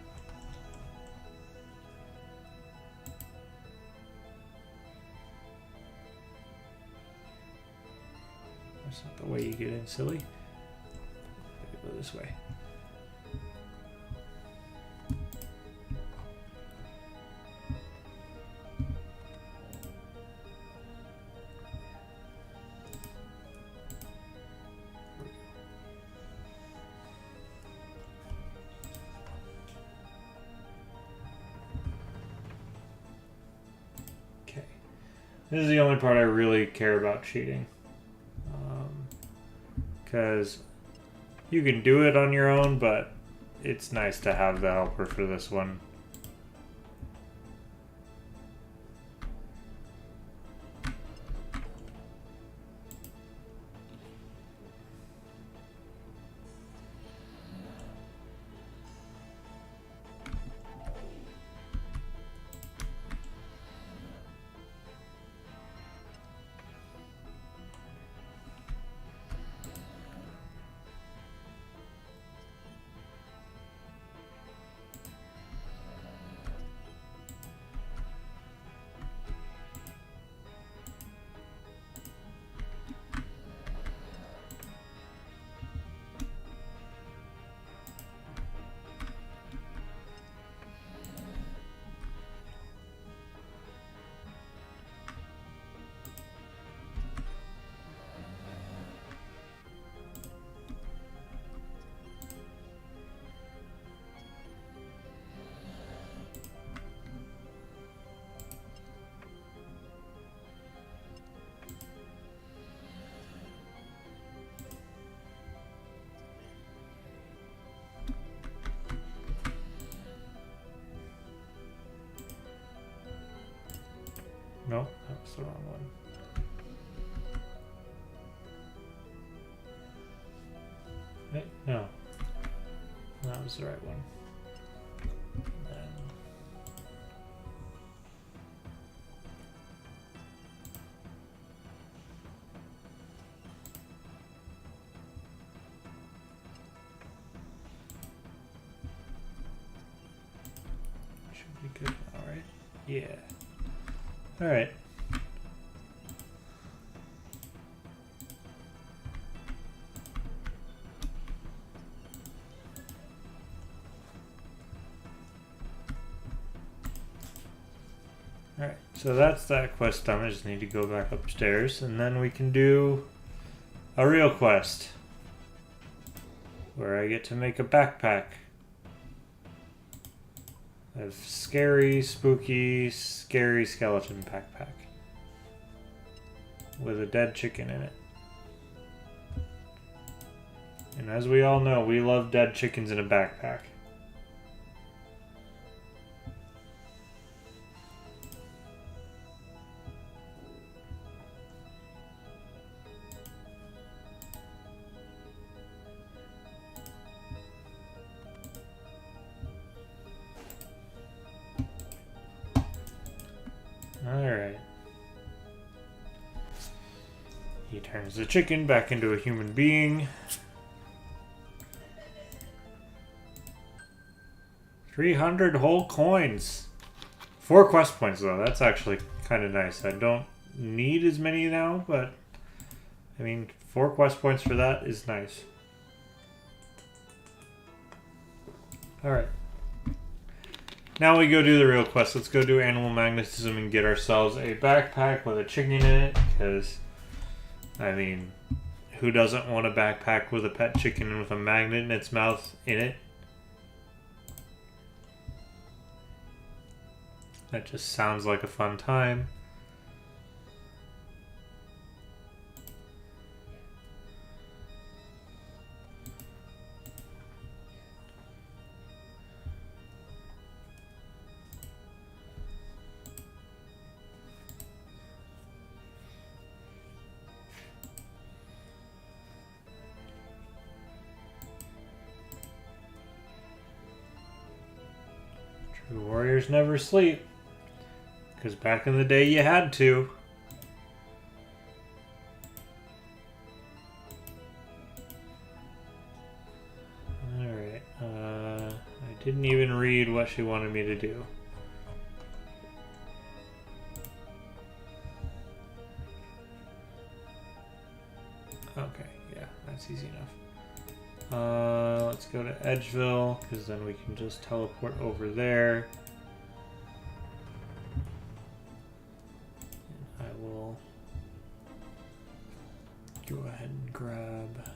That's not the way you get in, silly. Go this way. Okay. This is the only part I really care about cheating. Because you can do it on your own, but it's nice to have the helper for this one. No, that was the wrong one. Wait, no. That was the right one. Pretty good now, right? Yeah. Alright. Alright, so that's that quest done. I just need to go back upstairs, and then we can do a real quest where I get to make a backpack of scary, spooky, scary skeleton backpack with a dead chicken in it. And as we all know, we love dead chickens in a backpack. Alright. He turns the chicken back into a human being. 300 whole coins. 4 quest points though, that's actually kind of nice. I don't need as many now, but I mean, 4 quest points for that is nice. Alright. Now we go do the real quest. Let's go do animal magnetism and get ourselves a backpack with a chicken in it, because, I mean, who doesn't want a backpack with a pet chicken with a magnet in its mouth in it? That just sounds like a fun time. True warriors never sleep. Because back in the day you had to. Alright, I didn't even read what she wanted me to do. Okay, yeah, that's easy enough. Let's go to Edgeville, because then we can just teleport over there. And I will go ahead and grab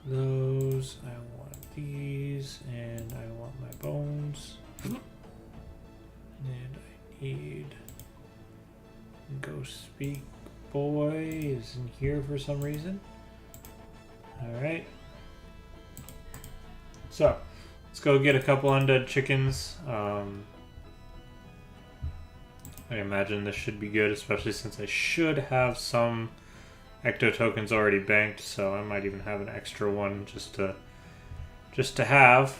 those. I want these, and I want my bones. And I need Ghost Speak Boy is in here for some reason. Alright. So, let's go get a couple undead chickens. I imagine this should be good, especially since I should have some ecto tokens already banked, so I might even have an extra one just to have.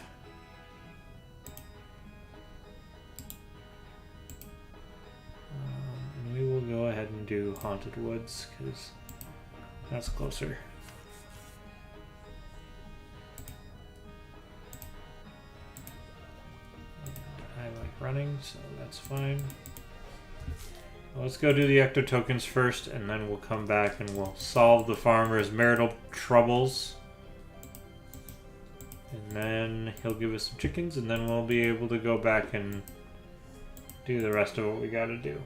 And we will go ahead and do Haunted Woods because that's closer. And I like running, so that's fine. Let's go do the ecto tokens first, and then we'll come back and we'll solve the farmer's marital troubles. And then he'll give us some chickens, and then we'll be able to go back and do the rest of what we gotta do.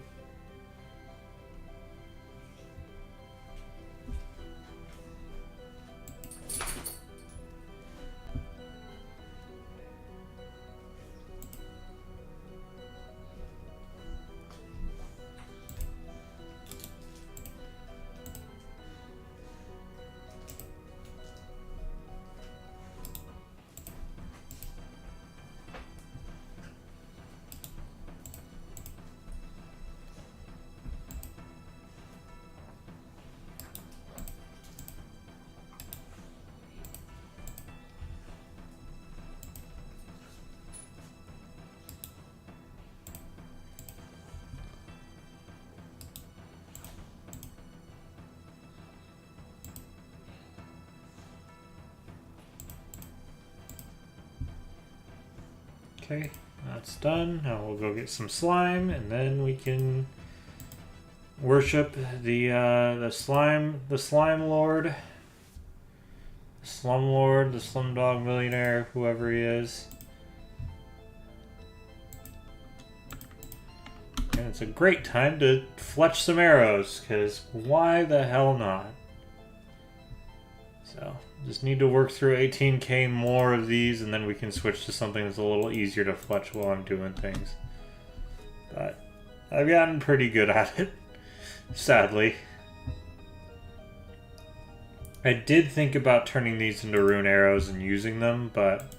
Okay, that's done. Now we'll go get some slime, and then we can worship the slime lord, the slum lord, the slumdog millionaire, whoever he is. And it's a great time to fletch some arrows, because why the hell not? So, just need to work through 18k more of these, and then we can switch to something that's a little easier to fletch while I'm doing things. But I've gotten pretty good at it, sadly. I did think about turning these into rune arrows and using them, but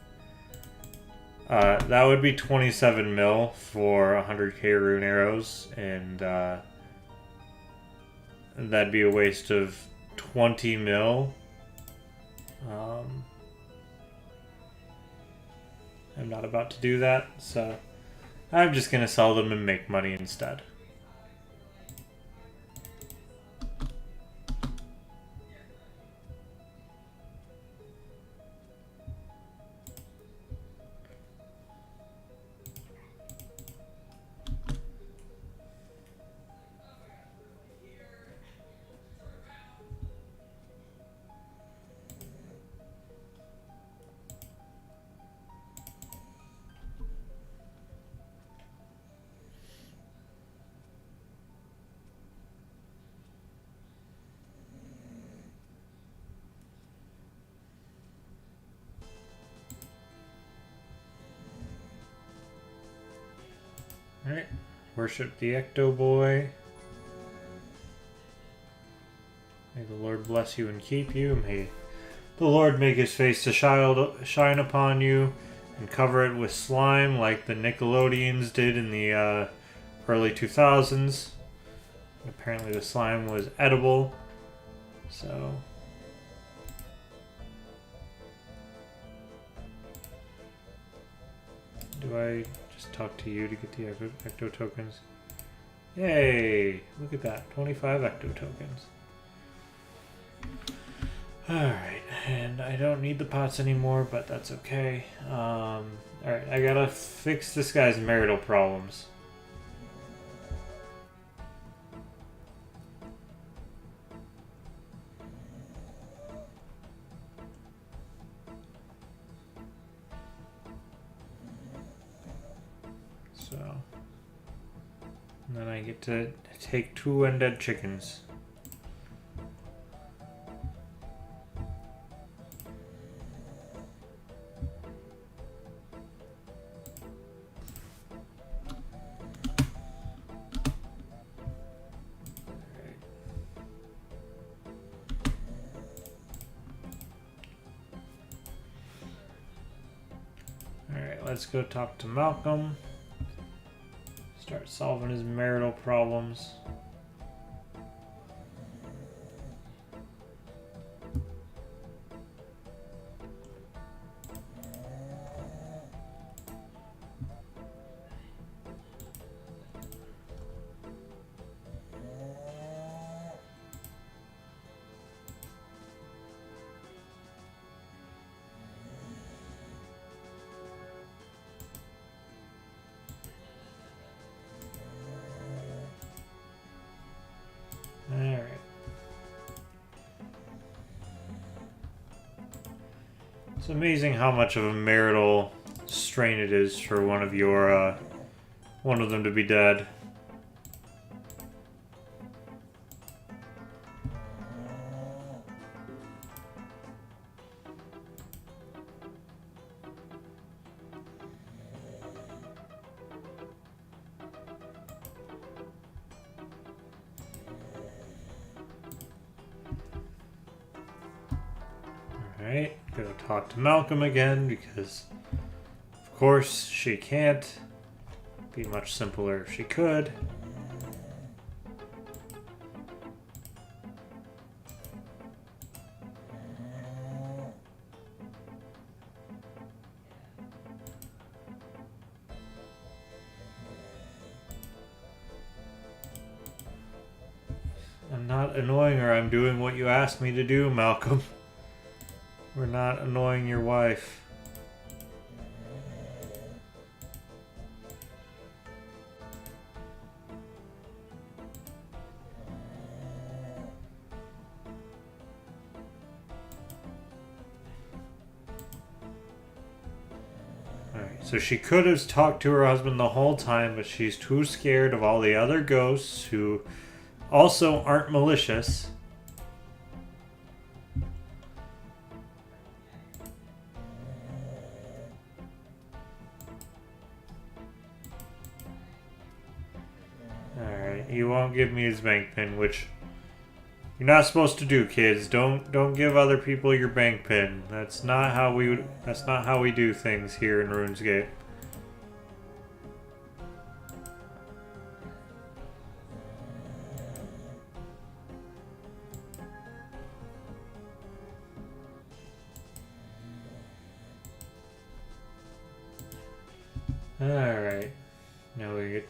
that would be 27 mil for 100k rune arrows, and that'd be a waste of 20 mil. I'm not about to do that, so I'm just gonna sell them and make money instead. Alright, worship the Ecto Boy. May the Lord bless you and keep you. May the Lord make his face to shine upon you and cover it with slime like the Nickelodeons did in the early 2000s. Apparently the slime was edible, so... Do I just talk to you to get the Ecto tokens? Yay! Look at that, 25 Ecto tokens. Alright, and I don't need the pots anymore, but that's okay. Alright, I gotta fix this guy's marital problems. So, and then I get to take 2 undead chickens. Alright, let's go talk to Malcolm. Start solving his marital problems. Alright. It's amazing how much of a marital strain it is for one of them to be dead. Alright, gonna talk to Malcolm again because, of course, she can't. Be much simpler if she could. I'm not annoying her. I'm doing what you asked me to do, Malcolm. We're not annoying your wife. So she could have talked to her husband the whole time, but she's too scared of all the other ghosts who also aren't malicious. Alright, he won't give me his bank pin, which you're not supposed to do, kids. Don't give other people your bank pin. That's not how we do things here in RuneScape. Alright. Now we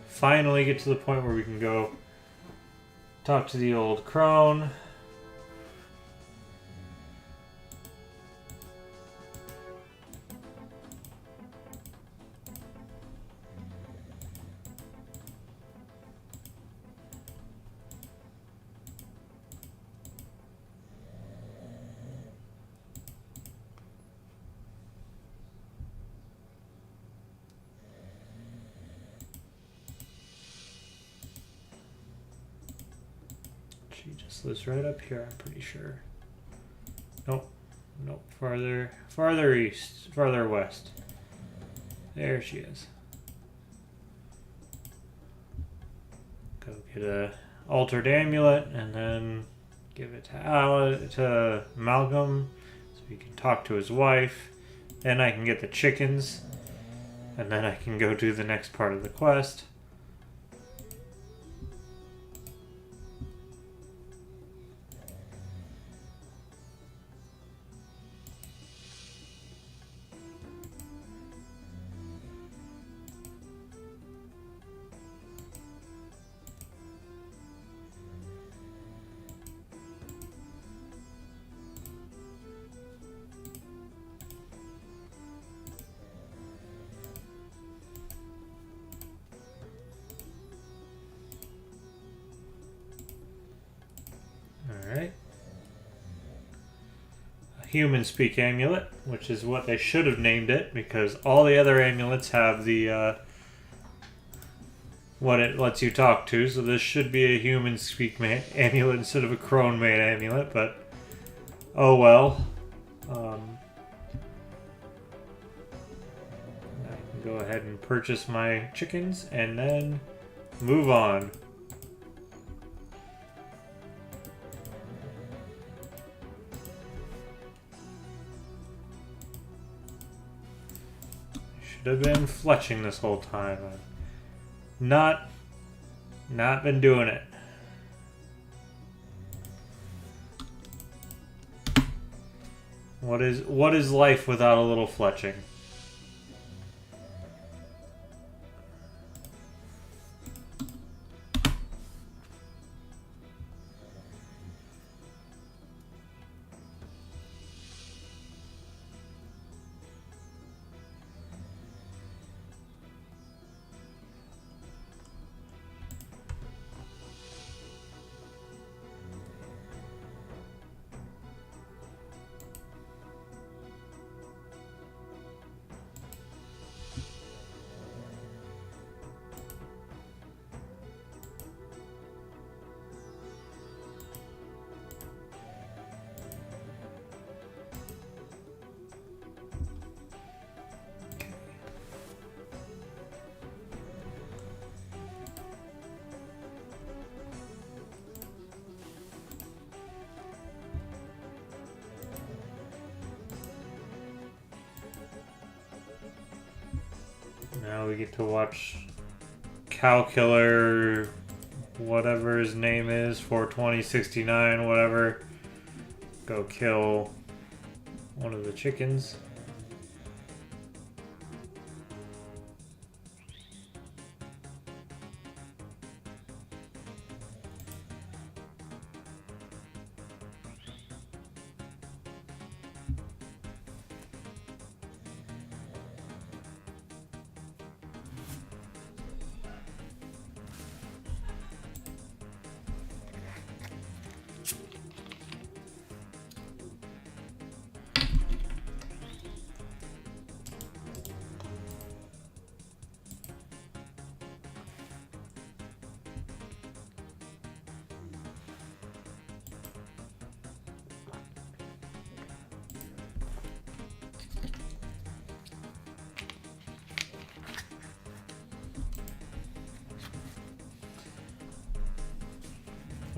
finally get to the point where we can go talk to the old crone. She just lives right up here, I'm pretty sure. Nope. Nope. Farther east. Farther west. There she is. Go get a altered amulet and then give it to Malcolm so he can talk to his wife. Then I can get the chickens. And then I can go do the next part of the quest. Alright. A human speak amulet, which is what they should have named it, because all the other amulets have the what it lets you talk to, so this should be a human speak amulet instead of a crone made amulet, but oh well. I can go ahead and purchase my chickens and then move on. Should have been fletching this whole time. I've not been doing it. What is life without a little fletching? Now we get to watch Cow Killer, whatever his name is, 42069, whatever, go kill one of the chickens.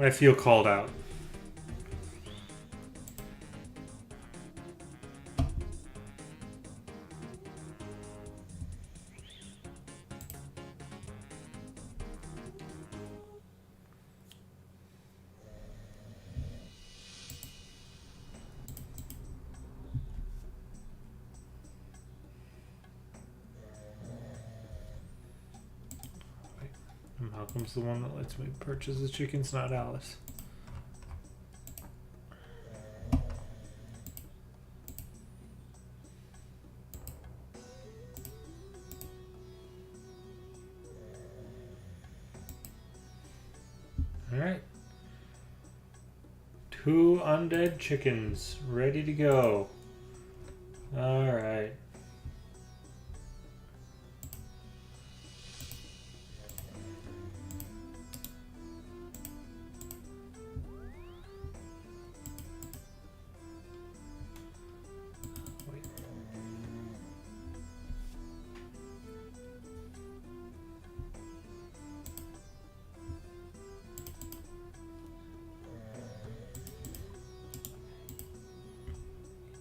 I feel called out. Malcolm's the one that lets me purchase the chickens, not Alice. Alright. 2 undead chickens ready to go. Alright.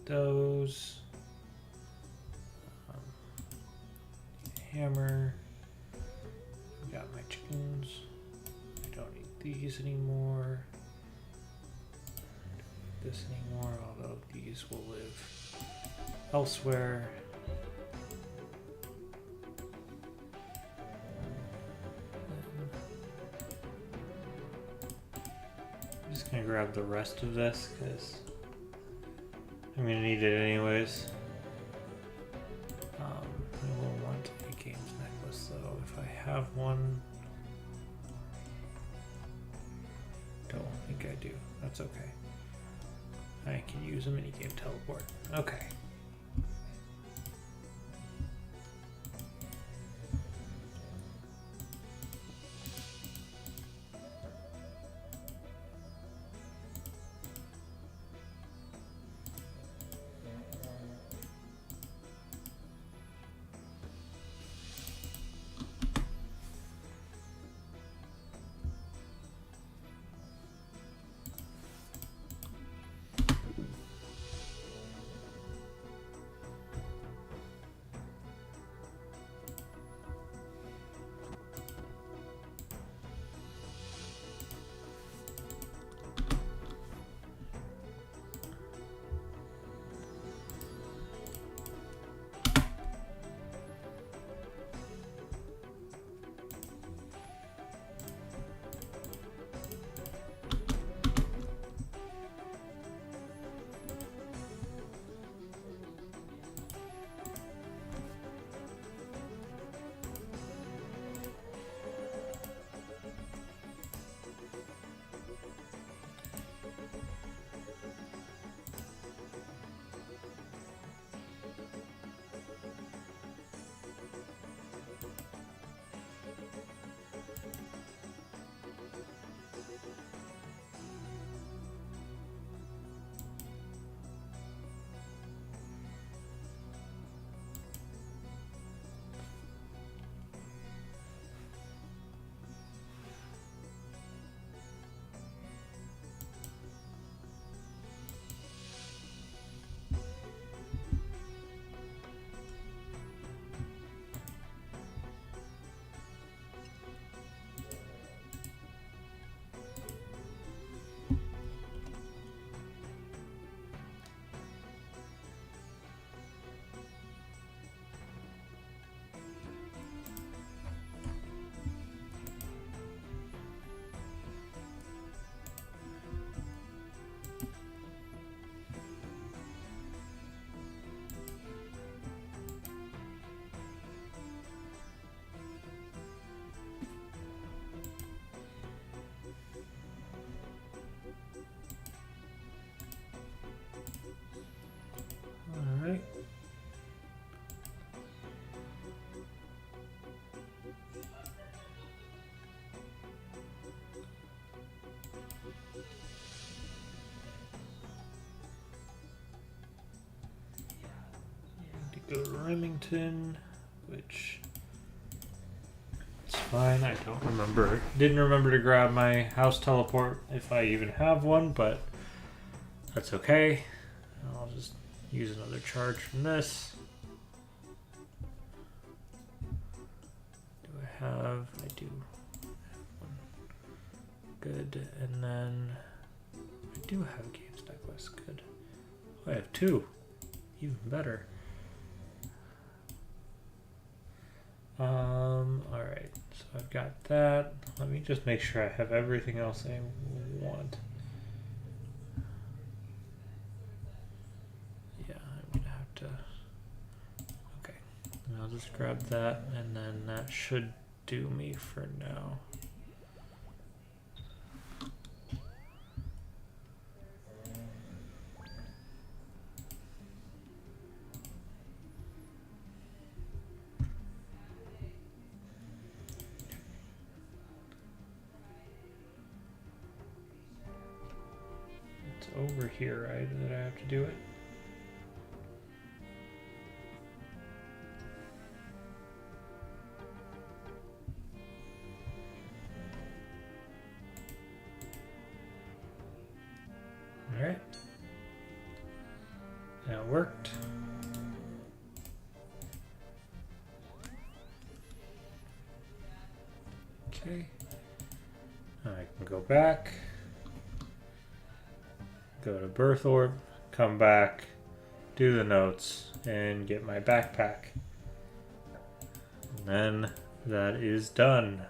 Those hammer. I got my chickens. I don't need these anymore. Don't need this anymore, although these will live elsewhere. I'm just gonna grab the rest of this because I'm gonna need it anyways. I will want a games necklace though, if I have one. Don't think I do. That's okay. I can use a minigame teleport. Okay. Alright. Go to Remington, which is fine. I don't remember. Didn't remember to grab my house teleport if I even have one, but that's okay. I'll just use another charge from this. Do I have? I do have one. Good. And then I do have a game stack list. Good. Oh, I have two. Even better. Alright, so I've got that. Let me just make sure I have everything else I want. Yeah, I'm gonna have to. Okay, and I'll just grab that, and then that should do me for now. Over here, right, that I have to do it. All right, that worked. Okay, I can go back. Go to Birth Orb, come back, do the notes, and get my backpack. And then that is done.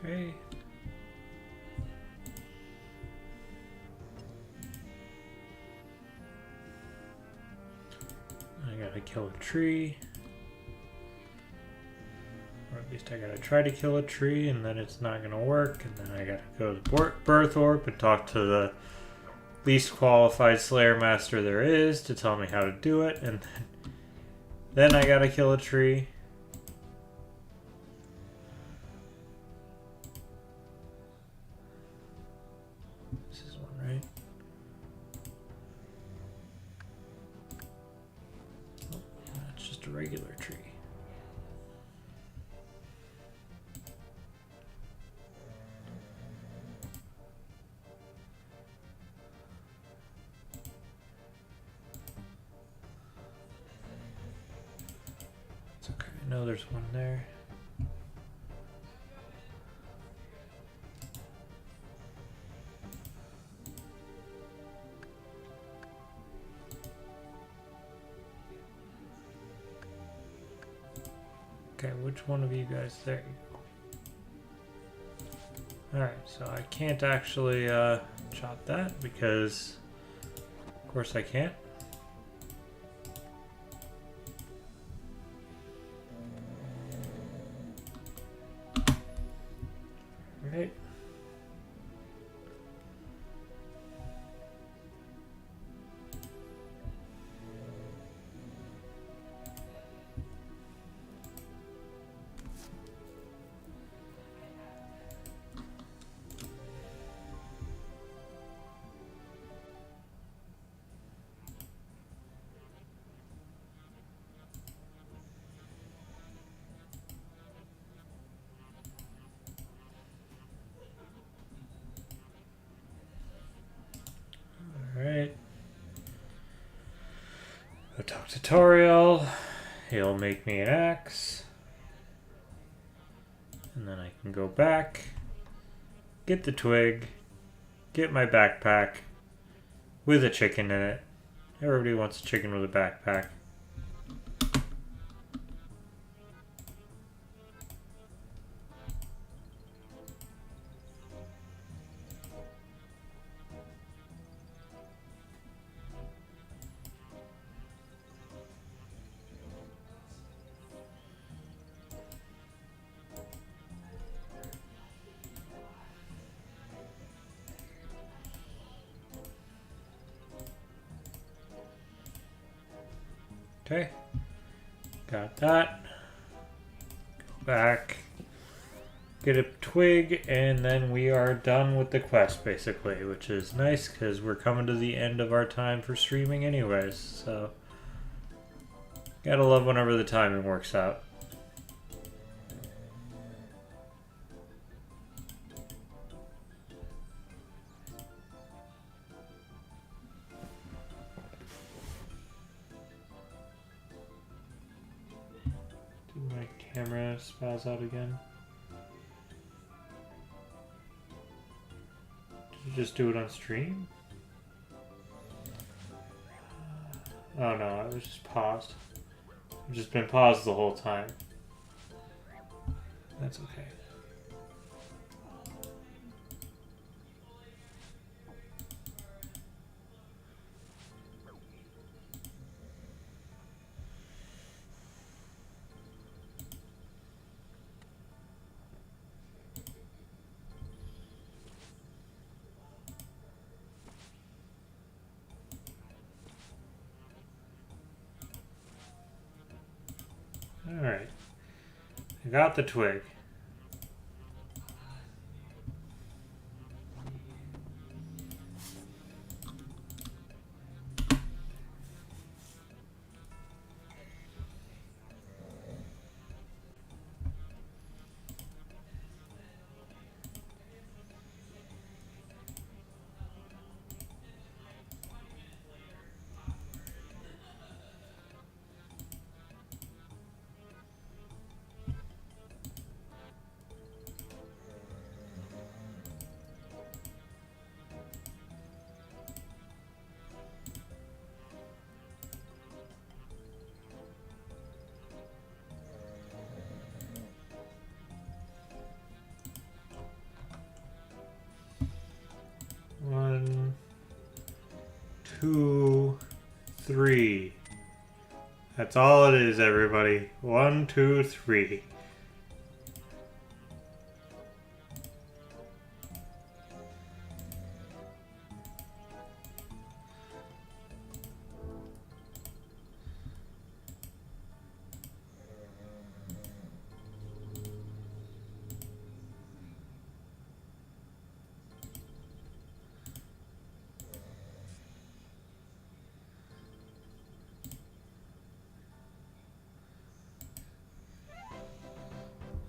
Okay. I gotta kill a tree. Or at least I gotta try to kill a tree, and then it's not gonna work, and then I gotta go to the Birth Orb and talk to the least qualified Slayer Master there is to tell me how to do it, and then I gotta kill a tree. This is one, right? Oh, that's just a regular tree. I know there's one there. Okay, which one of you guys? There you go. Alright, so I can't actually chop that because, of course, I can't. Right. A talk tutorial. He'll make me an axe. And then I can go back, get the twig, get my backpack with a chicken in it. Everybody wants a chicken with a backpack. Okay, got that. Go back, get a twig, and then we are done with the quest, basically, which is nice because we're coming to the end of our time for streaming anyways, so gotta love whenever the timing works out. My camera spaz out again. Did you just do it on stream? Oh no, it was just paused. I've just been paused the whole time. That's okay. Alright. I got the twig. One, two, three. That's all it is, everybody. 1, 2, 3.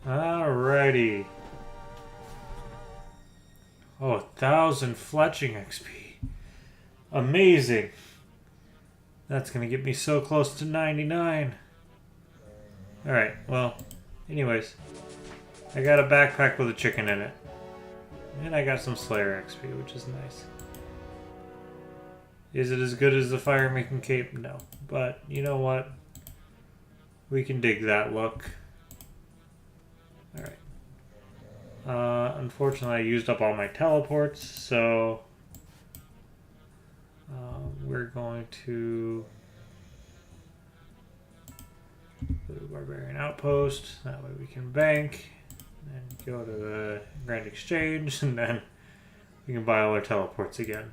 Alrighty. Oh, 1,000 fletching XP. Amazing. That's gonna get me so close to 99. Alright, well, anyways. I got a backpack with a chicken in it. And I got some Slayer XP, which is nice. Is it as good as the fire making cape? No. But, you know what? We can dig that look. Alright. Unfortunately, I used up all my teleports, so we're going to go to Barbarian Outpost. That way we can bank, and go to the Grand Exchange, and then we can buy all our teleports again.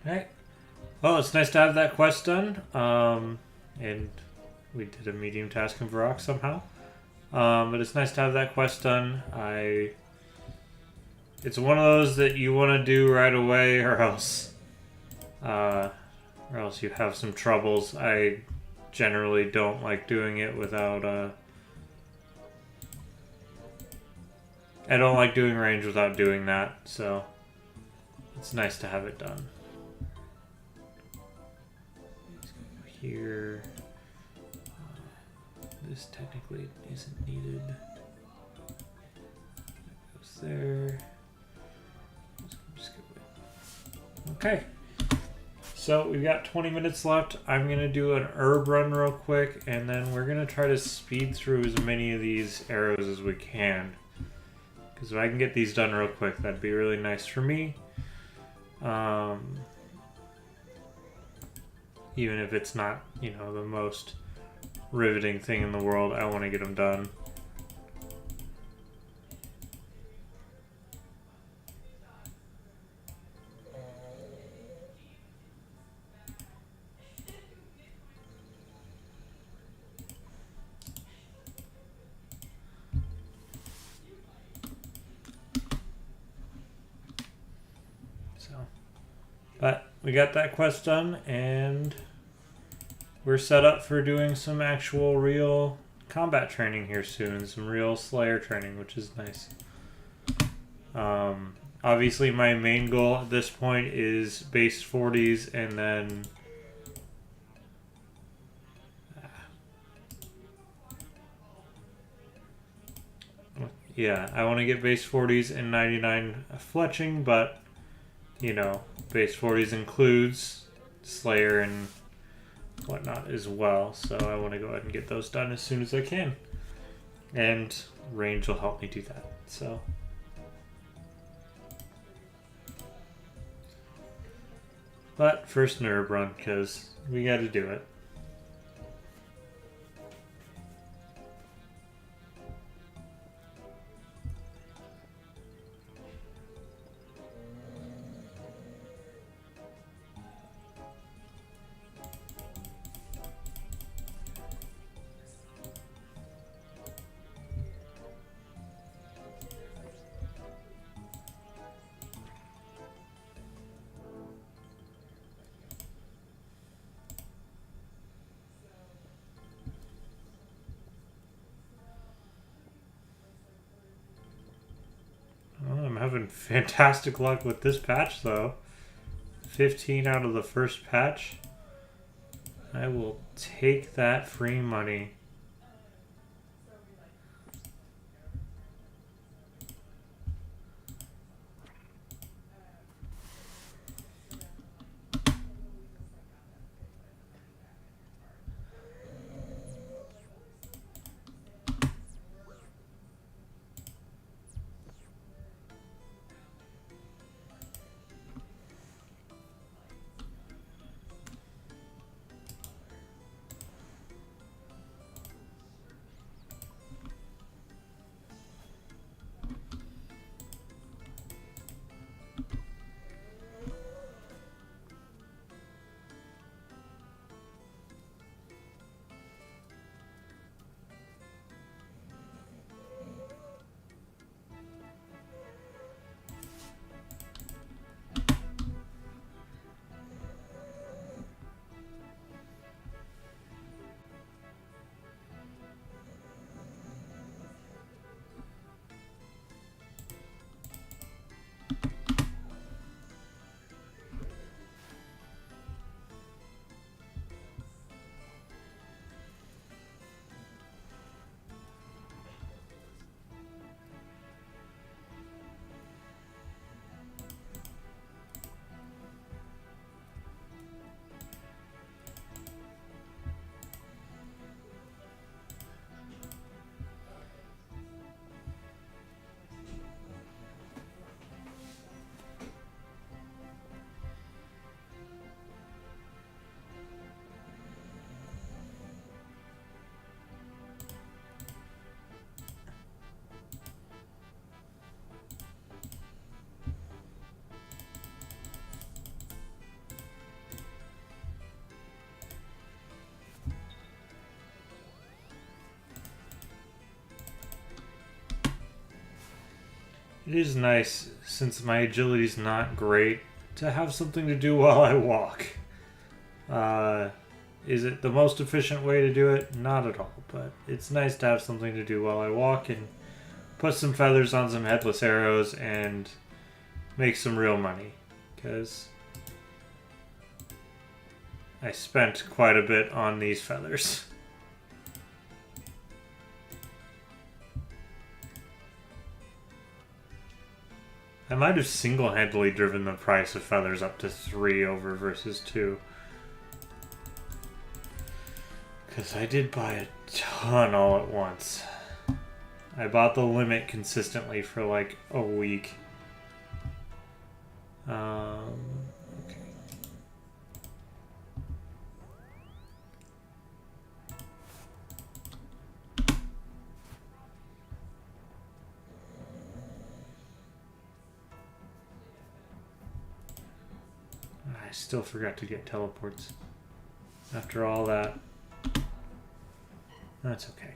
Alright. Well, it's nice to have that quest done. And we did a medium task in Varrock somehow. But it's nice to have that quest done. It's one of those that you want to do right away or else or else you have some troubles. I generally don't like doing it without I don't like doing range without doing that, so it's nice to have it done. Here, this technically isn't needed. That goes there. Okay, so we've got 20 minutes left. I'm gonna do an herb run real quick, and then we're gonna try to speed through as many of these arrows as we can. Because if I can get these done real quick, that'd be really nice for me. Even if it's not, you know, the most riveting thing in the world, I want to get them done. But we got that quest done, and we're set up for doing some actual real combat training here soon. Some real Slayer training, which is nice. Obviously, my main goal at this point is base 40s, and then... yeah, I want to get base 40s and 99 fletching, but... you know, base 40s includes Slayer and whatnot as well, so I want to go ahead and get those done as soon as I can. And range will help me do that, so... but first nerve run, because we got to do it. I'm having fantastic luck with this patch, though. 15 out of the first patch. I will take that free money. It is nice, since my agility's not great, to have something to do while I walk. Is it the most efficient way to do it? Not at all, but it's nice to have something to do while I walk and put some feathers on some headless arrows and make some real money, because I spent quite a bit on these feathers. I might have single-handedly driven the price of feathers up to 3 over versus 2. Because I did buy a ton all at once. I bought the limit consistently for like a week. Okay. I still forgot to get teleports. After all that. That's okay.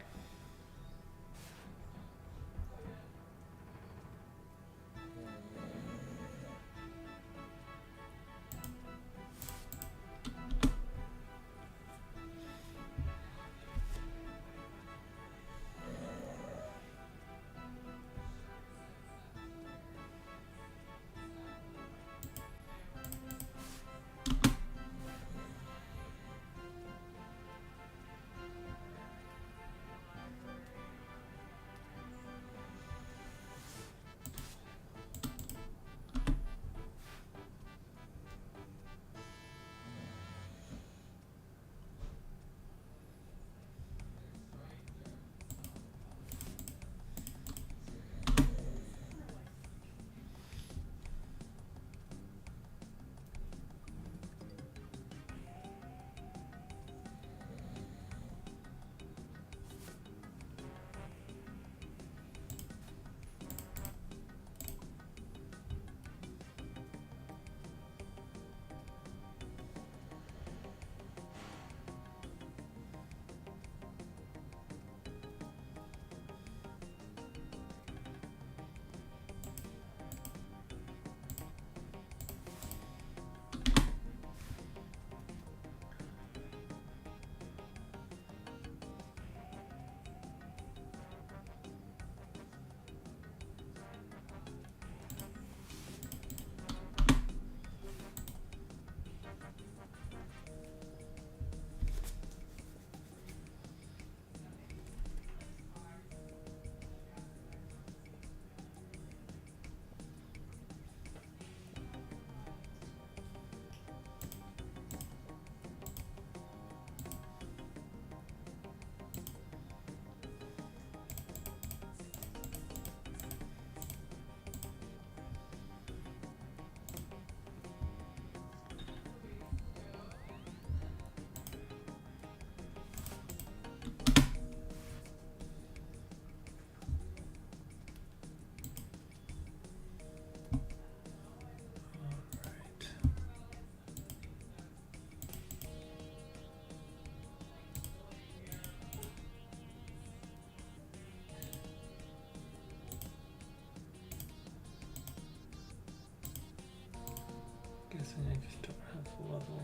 Guessing I just don't have the level.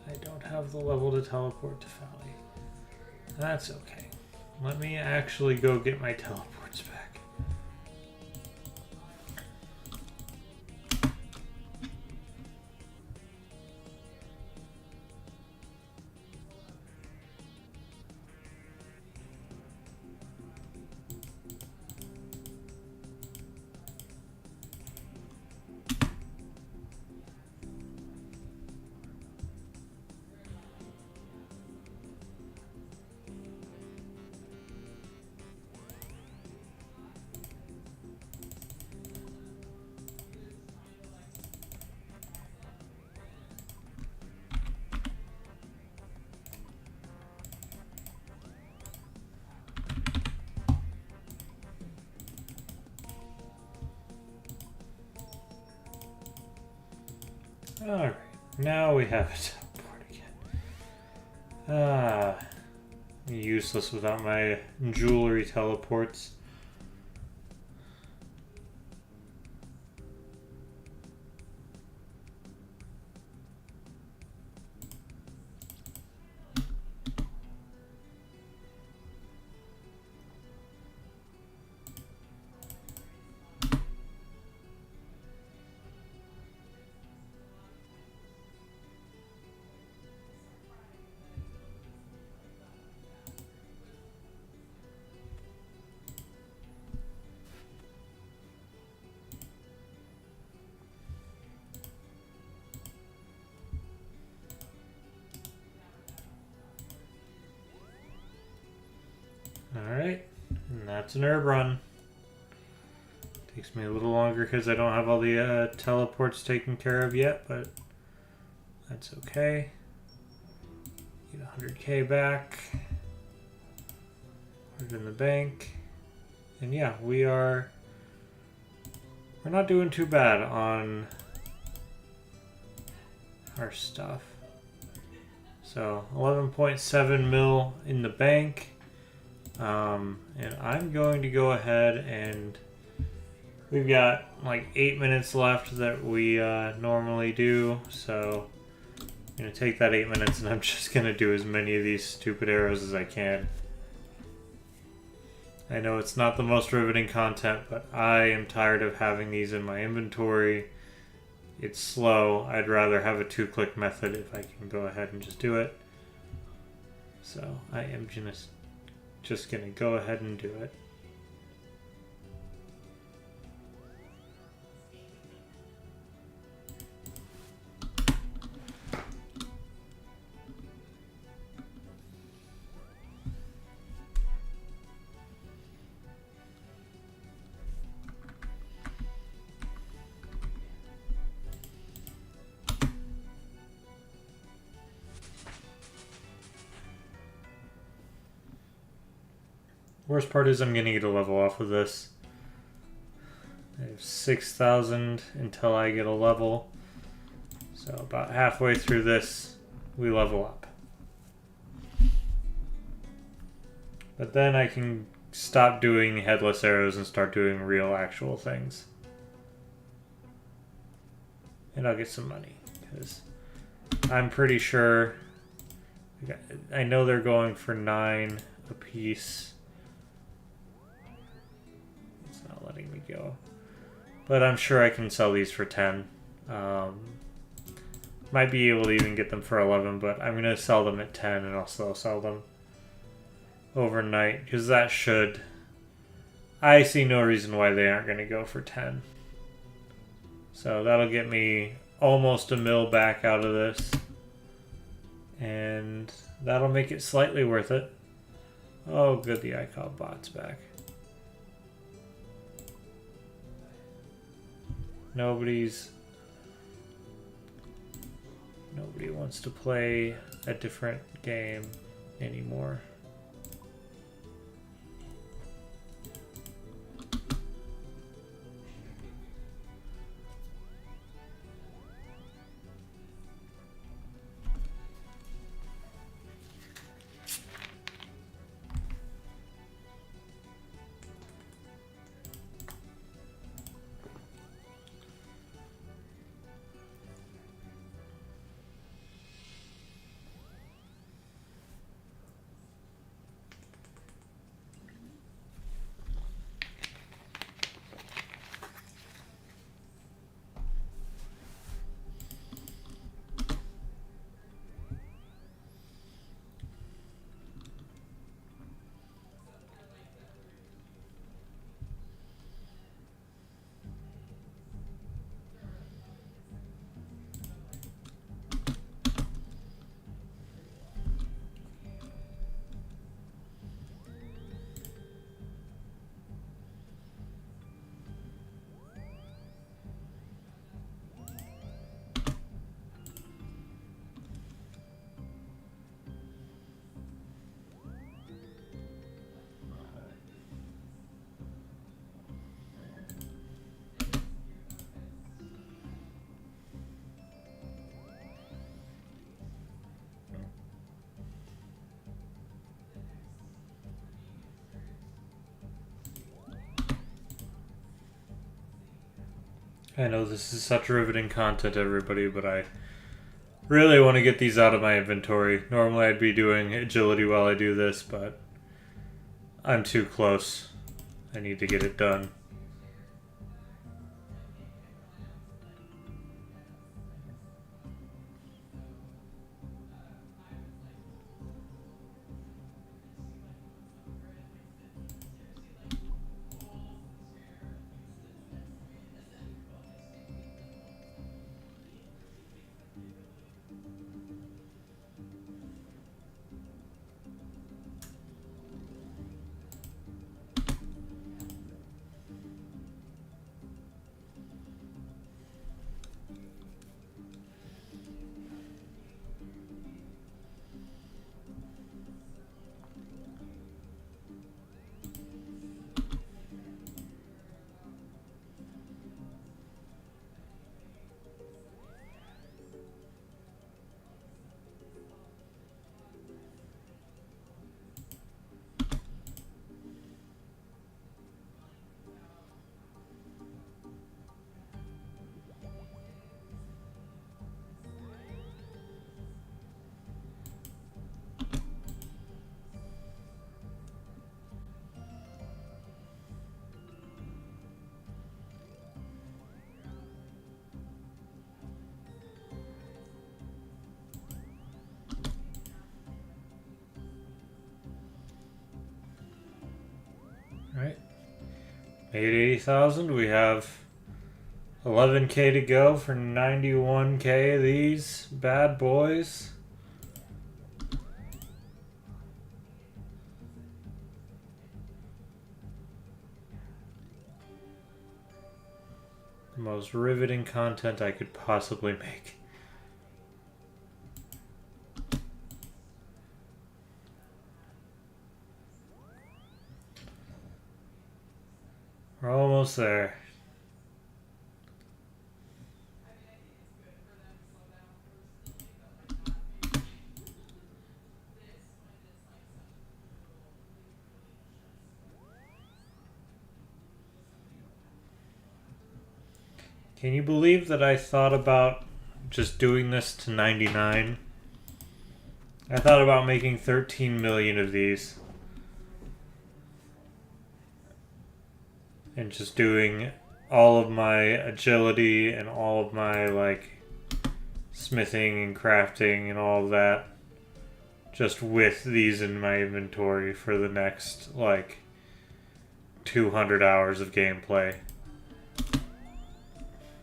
I don't have the level to teleport to Valley. That's okay. Let me actually go get my teleports back. Alright, now we have a teleport again. Useless without my jewelry teleports. That's an herb run. Takes me a little longer because I don't have all the teleports taken care of yet, but that's okay. Get 100k back. Put it in the bank. And yeah, we're not doing too bad on our stuff. So 11.7 mil in the bank. And I'm going to go ahead and we've got like 8 minutes left that we normally do. So I'm going to take that 8 minutes and I'm just going to do as many of these stupid arrows as I can. I know it's not the most riveting content, but I am tired of having these in my inventory. It's slow. I'd rather have a 2-click method if I can go ahead and just do it. So I am just going to go ahead and do it. Worst part is I'm going to get a level off of this. I have 6,000 until I get a level. So about halfway through this, we level up. But then I can stop doing headless arrows and start doing real actual things. And I'll get some money. Because I'm pretty sure... I know they're going for 9 a piece. Letting me go, but I'm sure I can sell these for 10. Might be able to even get them for 11, but I'm gonna sell them at 10 and I'll still sell them overnight because that should, I see no reason why they aren't gonna go for 10. So that'll get me almost a mil back out of this and that'll make it slightly worth it. Oh good, the icon bot's back. Nobody wants to play a different game anymore. I know this is such riveting content, everybody, but I really want to get these out of my inventory. Normally I'd be doing agility while I do this, but I'm too close. I need to get it done. Made 80,000. We have 11k to go for 91k of these bad boys. The most riveting content I could possibly make. We're almost there. Can you believe that I thought about just doing this to 99? I thought about making 13 million of these. And just doing all of my agility and all of my, like, smithing and crafting and all of that just with these in my inventory for the next, like, 200 hours of gameplay.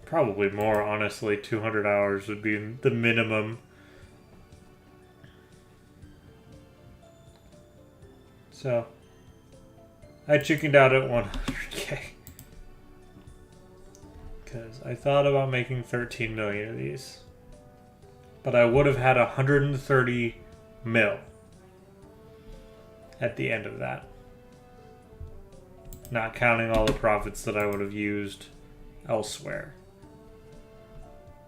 Probably more, honestly. 200 hours would be the minimum. So, I chickened out at 100k. Because I thought about making 13 million of these. But I would have had 130 mil at the end of that. Not counting all the profits that I would have used elsewhere.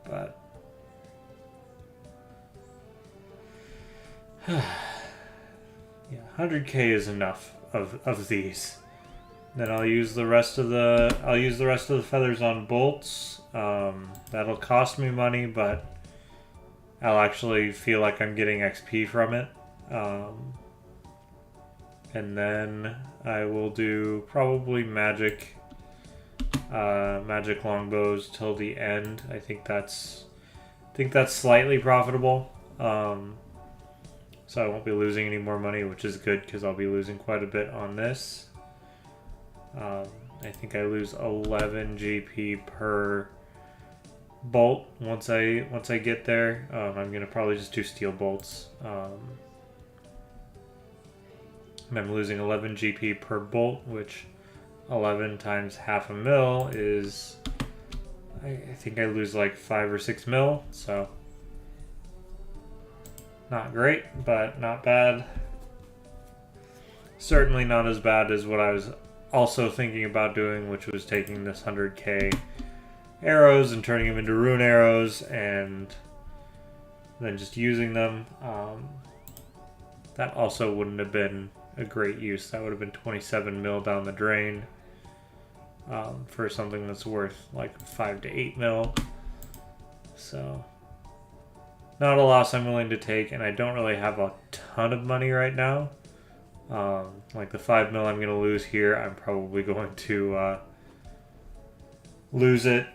But yeah, 100k is enough of these. Then I'll use the rest of the feathers on bolts. That'll cost me money, but I'll actually feel like I'm getting XP from it. And then I will do probably magic longbows till the end. I think that's slightly profitable. So I won't be losing any more money, which is good because I'll be losing quite a bit on this. I think I lose 11 GP per bolt once I get there. I'm gonna probably just do steel bolts. And I'm losing 11 GP per bolt, which 11 times half a mil is, I think I lose like 5 or 6 mil, so not great, but not bad. Certainly not as bad as what I was also thinking about doing, which was taking this 100k arrows and turning them into rune arrows and then just using them. That also wouldn't have been a great use. That would have been 27 mil down the drain for something that's worth like 5 to 8 mil. So not a loss I'm willing to take, and I don't really have a ton of money right now. Like the 5 mil I'm going to lose here, I'm probably going to lose it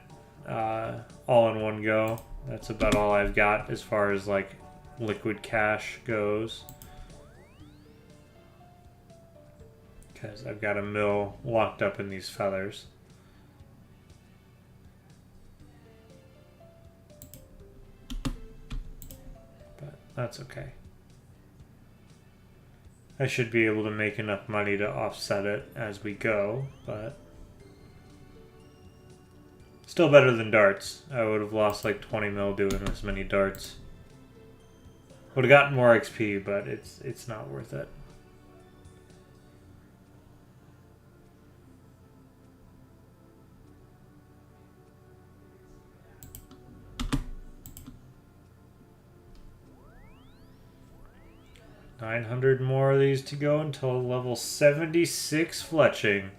all in one go. That's about all I've got as far as like liquid cash goes. Because I've got a mil locked up in these feathers. But that's okay. I should be able to make enough money to offset it as we go, but still better than darts. I would have lost like 20 mil doing this many darts. Would have gotten more XP, but it's not worth it. $900 more of these to go until level 76 fletching.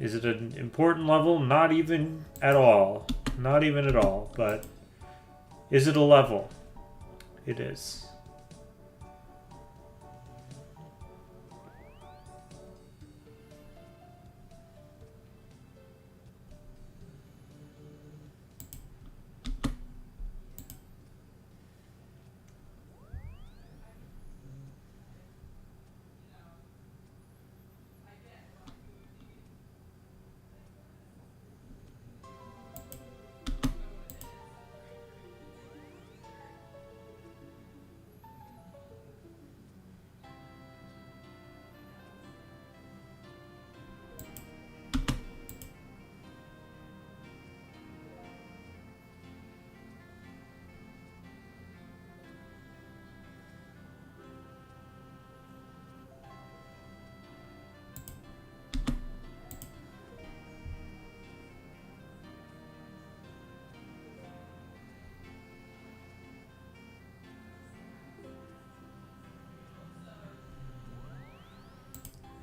Is it an important level? Not even at all. Not even at all, but is it a level? It is.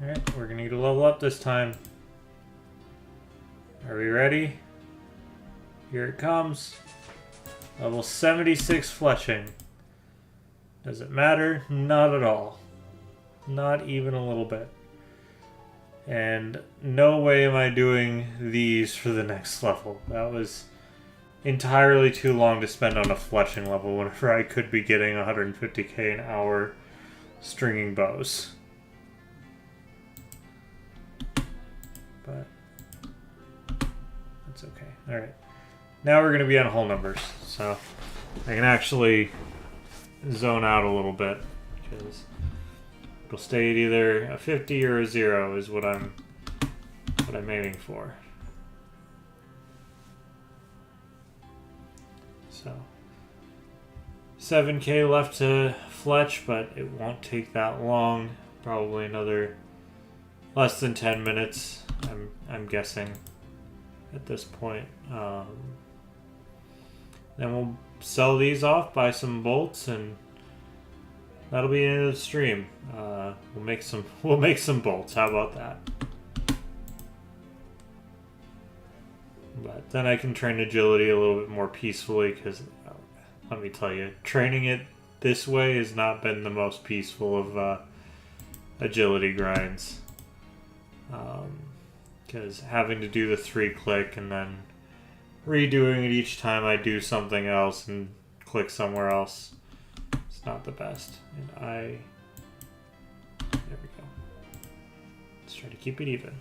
Alright, we're gonna need to level up this time. Are we ready? Here it comes. Level 76 fletching. Does it matter? Not at all. Not even a little bit. And no way am I doing these for the next level. That was entirely too long to spend on a fletching level whenever I could be getting 150k an hour stringing bows. But that's okay. Alright. Now we're going to be on whole numbers. So I can actually zone out a little bit because it'll stay at either a 50 or a 0 is what I'm aiming for. So 7k left to fletch, but it won't take that long. Probably another less than 10 minutes, I'm guessing at this point. Then we'll sell these off, buy some bolts, and that'll be the end of the stream. We'll make some bolts. How about that? But then I can train agility a little bit more peacefully because, let me tell you, training it this way has not been the most peaceful of agility grinds. Because having to do the 3-click and then redoing it each time I do something else and click somewhere else, it's not the best. And there we go. Let's try to keep it even.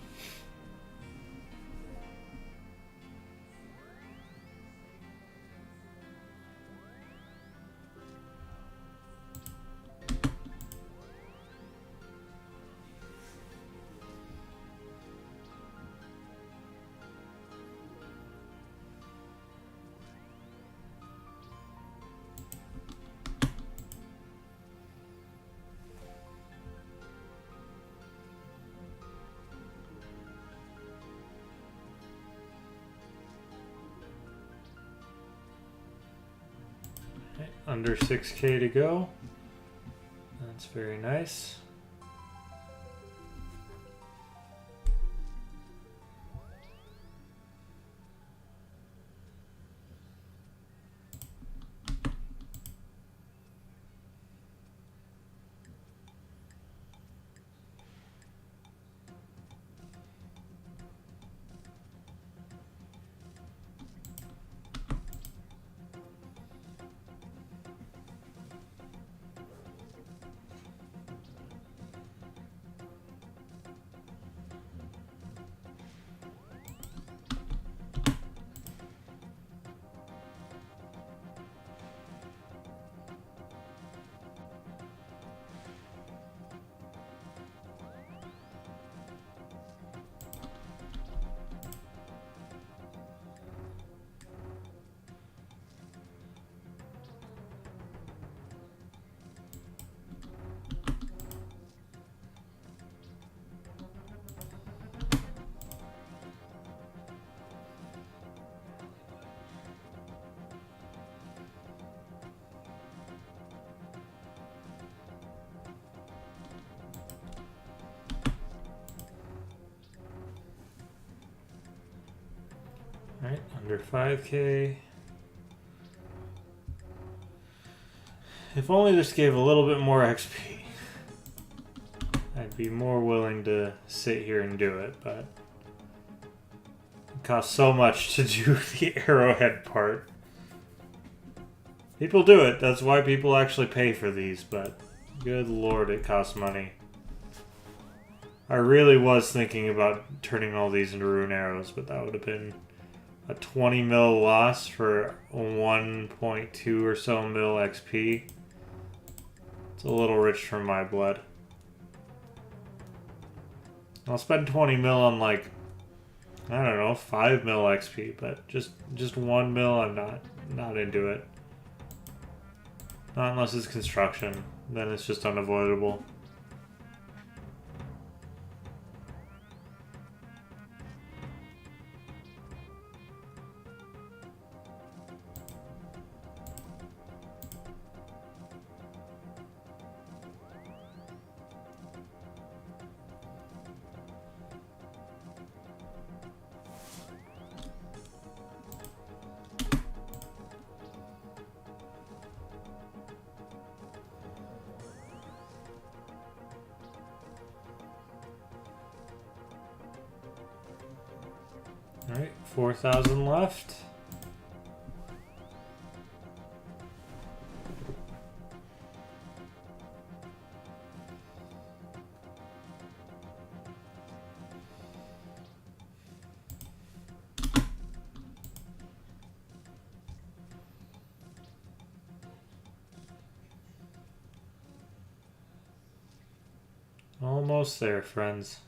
Under 6k to go. That's very nice. Alright, under 5k. If only this gave a little bit more XP. I'd be more willing to sit here and do it, but it costs so much to do the arrowhead part. People do it, that's why people actually pay for these, but good lord, it costs money. I really was thinking about turning all these into rune arrows, but that would have been a 20 mil loss for 1.2 or so mil XP. It's a little rich for my blood. I'll spend 20 mil on, like, I don't know, 5 mil XP, but just 1 mil, I'm not into it. Not unless it's construction, then it's just unavoidable. 4,000 left. Almost there, friends.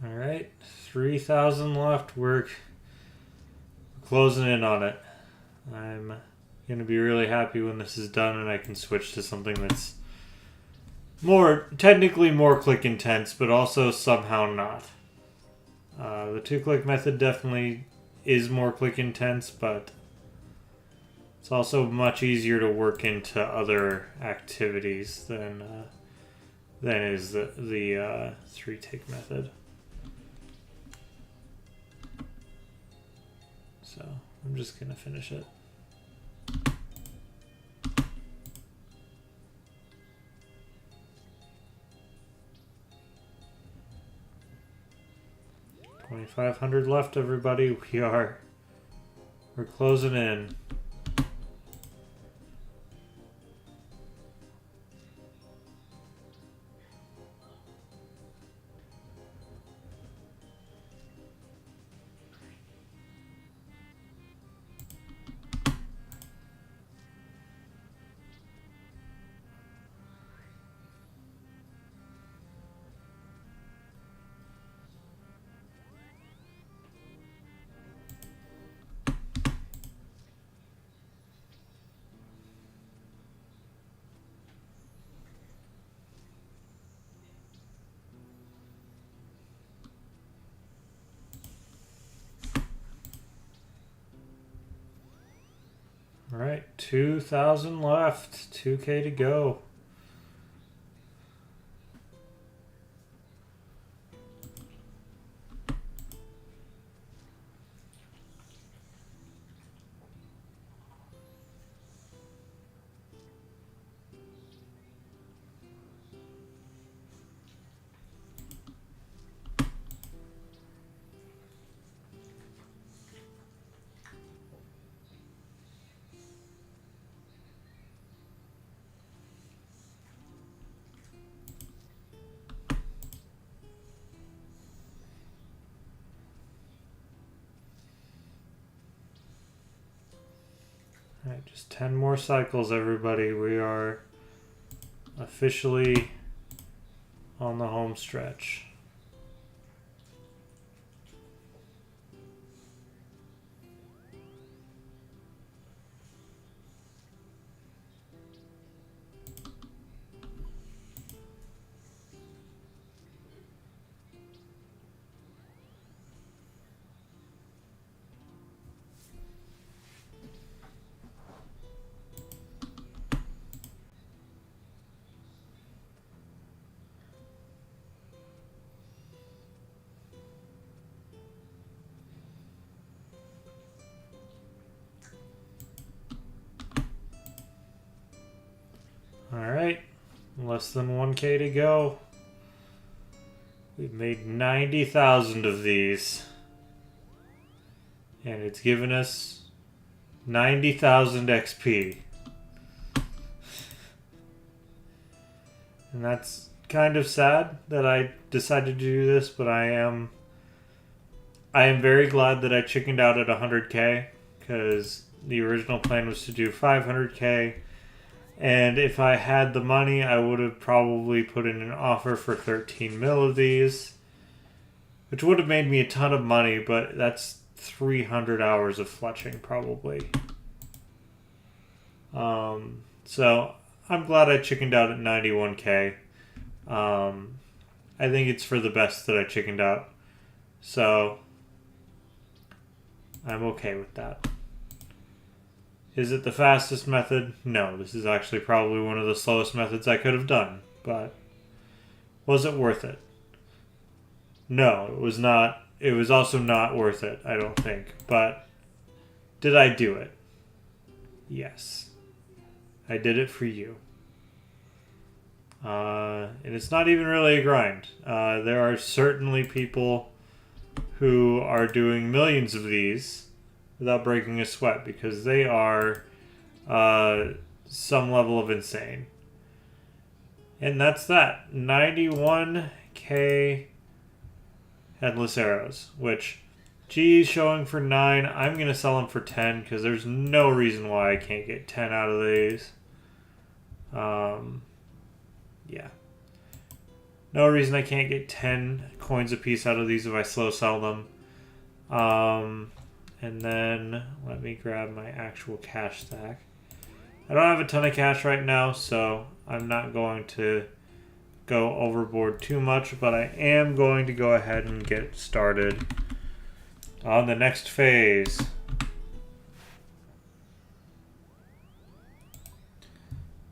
All right, 3,000 left. We're closing in on it. I'm going to be really happy when this is done and I can switch to something that's technically more click intense, but also somehow not. The 2-click method definitely is more click intense, but it's also much easier to work into other activities than is the 3-tick method. So I'm just going to finish it. $2,500 left, everybody. We're closing in. All right, 2,000 left, 2K to go. All right, just 10 more cycles, everybody. We are officially on the home stretch. Alright, less than 1K to go. We've made 90,000 of these. And it's given us 90,000 XP. And that's kind of sad that I decided to do this, but I am I am very glad that I chickened out at 100k, because the original plan was to do 500k. And if I had the money, I would have probably put in an offer for 13 mil of these, which would have made me a ton of money, but that's 300 hours of fletching probably. So I'm glad I chickened out at 91k. I think it's for the best that I chickened out. So I'm okay with that. Is it the fastest method? No, this is actually probably one of the slowest methods I could have done, but was it worth it? No, it was not. It was also not worth it, I don't think. But did I do it? Yes. I did it for you. And it's not even really a grind. There are certainly people who are doing millions of these without breaking a sweat, because they are some level of insane. And that's that. 91k headless arrows, which G's showing for 9. I'm going to sell them for 10 because there's no reason why I can't get 10 out of these. Yeah. No reason I can't get 10 coins a piece out of these if I slow sell them. And then let me grab my actual cash stack. I don't have a ton of cash right now, so I'm not going to go overboard too much, but I am going to go ahead and get started on the next phase.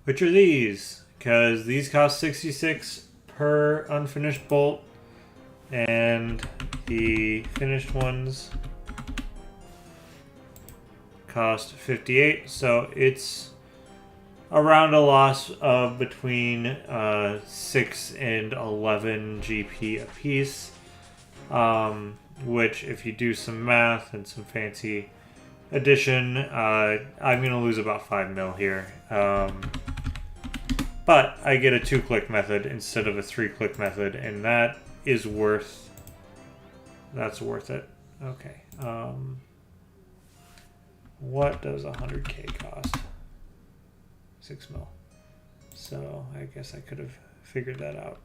Which are these? Because these cost 66 per unfinished bolt, and the finished ones cost 58, so it's around a loss of between 6 and 11 GP a piece, which if you do some math and some fancy addition, I'm going to lose about 5 mil here. But I get a 2-click method instead of a 3-click method, and that is that's worth it. Okay. What does 100k cost? 6 mil. So I guess I could have figured that out.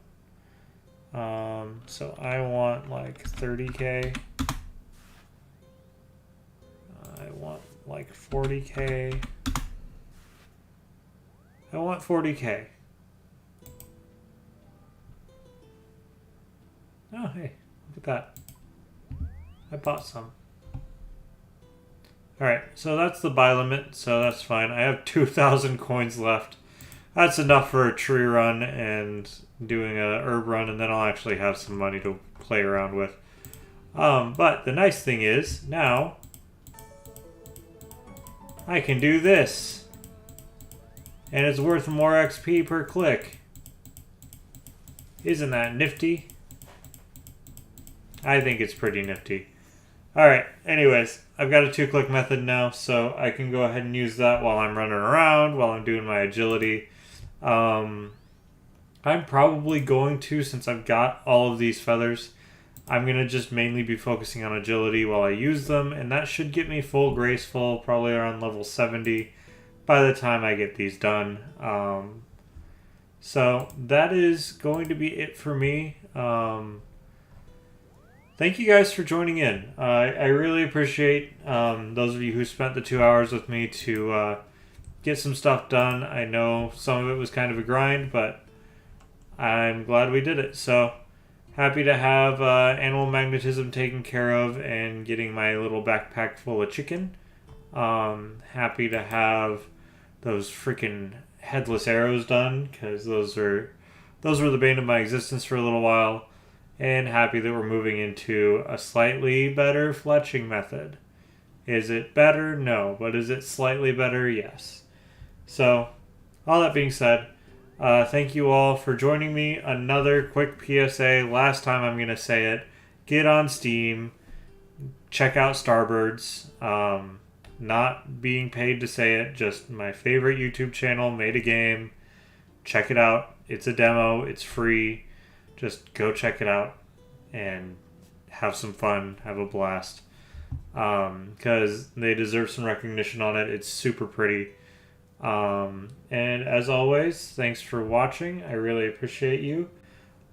So I want like 30k. I want like 40k. I want 40k. Oh, hey, look at that. I bought some. Alright, so that's the buy limit, so that's fine. I have 2,000 coins left. That's enough for a tree run and doing a herb run, and then I'll actually have some money to play around with. But the nice thing is, now, I can do this. And it's worth more XP per click. Isn't that nifty? I think it's pretty nifty. Alright, anyways, I've got a 2-click method now, so I can go ahead and use that while I'm running around, while I'm doing my agility. I'm probably going to, since I've got all of these feathers, I'm going to just mainly be focusing on agility while I use them, and that should get me full graceful, probably around level 70 by the time I get these done. So that is going to be it for me. Thank you guys for joining in. I really appreciate those of you who spent the 2 hours with me to get some stuff done. I know some of it was kind of a grind, but I'm glad we did it. So happy to have animal magnetism taken care of and getting my little backpack full of chicken. Happy to have those freaking headless arrows done, because those were the bane of my existence for a little while. And happy that we're moving into a slightly better fletching method. Is it better? No. But is it slightly better? Yes. So, all that being said, thank you all for joining me. Another quick PSA. Last time I'm going to say it. Get on Steam. Check out Starbirds. Not being paid to say it. Just my favorite YouTube channel made a game. Check it out. It's a demo. It's free. Just go check it out and have some fun, have a blast. Because they deserve some recognition on it. It's super pretty. And as always, thanks for watching. I really appreciate you.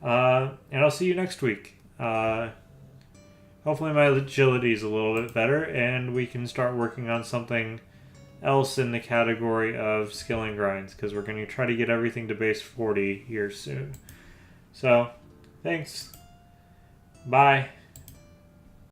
And I'll see you next week. Hopefully my agility is a little bit better and we can start working on something else in the category of skill and grinds, because we're going to try to get everything to base 40 here soon. So, thanks. Bye.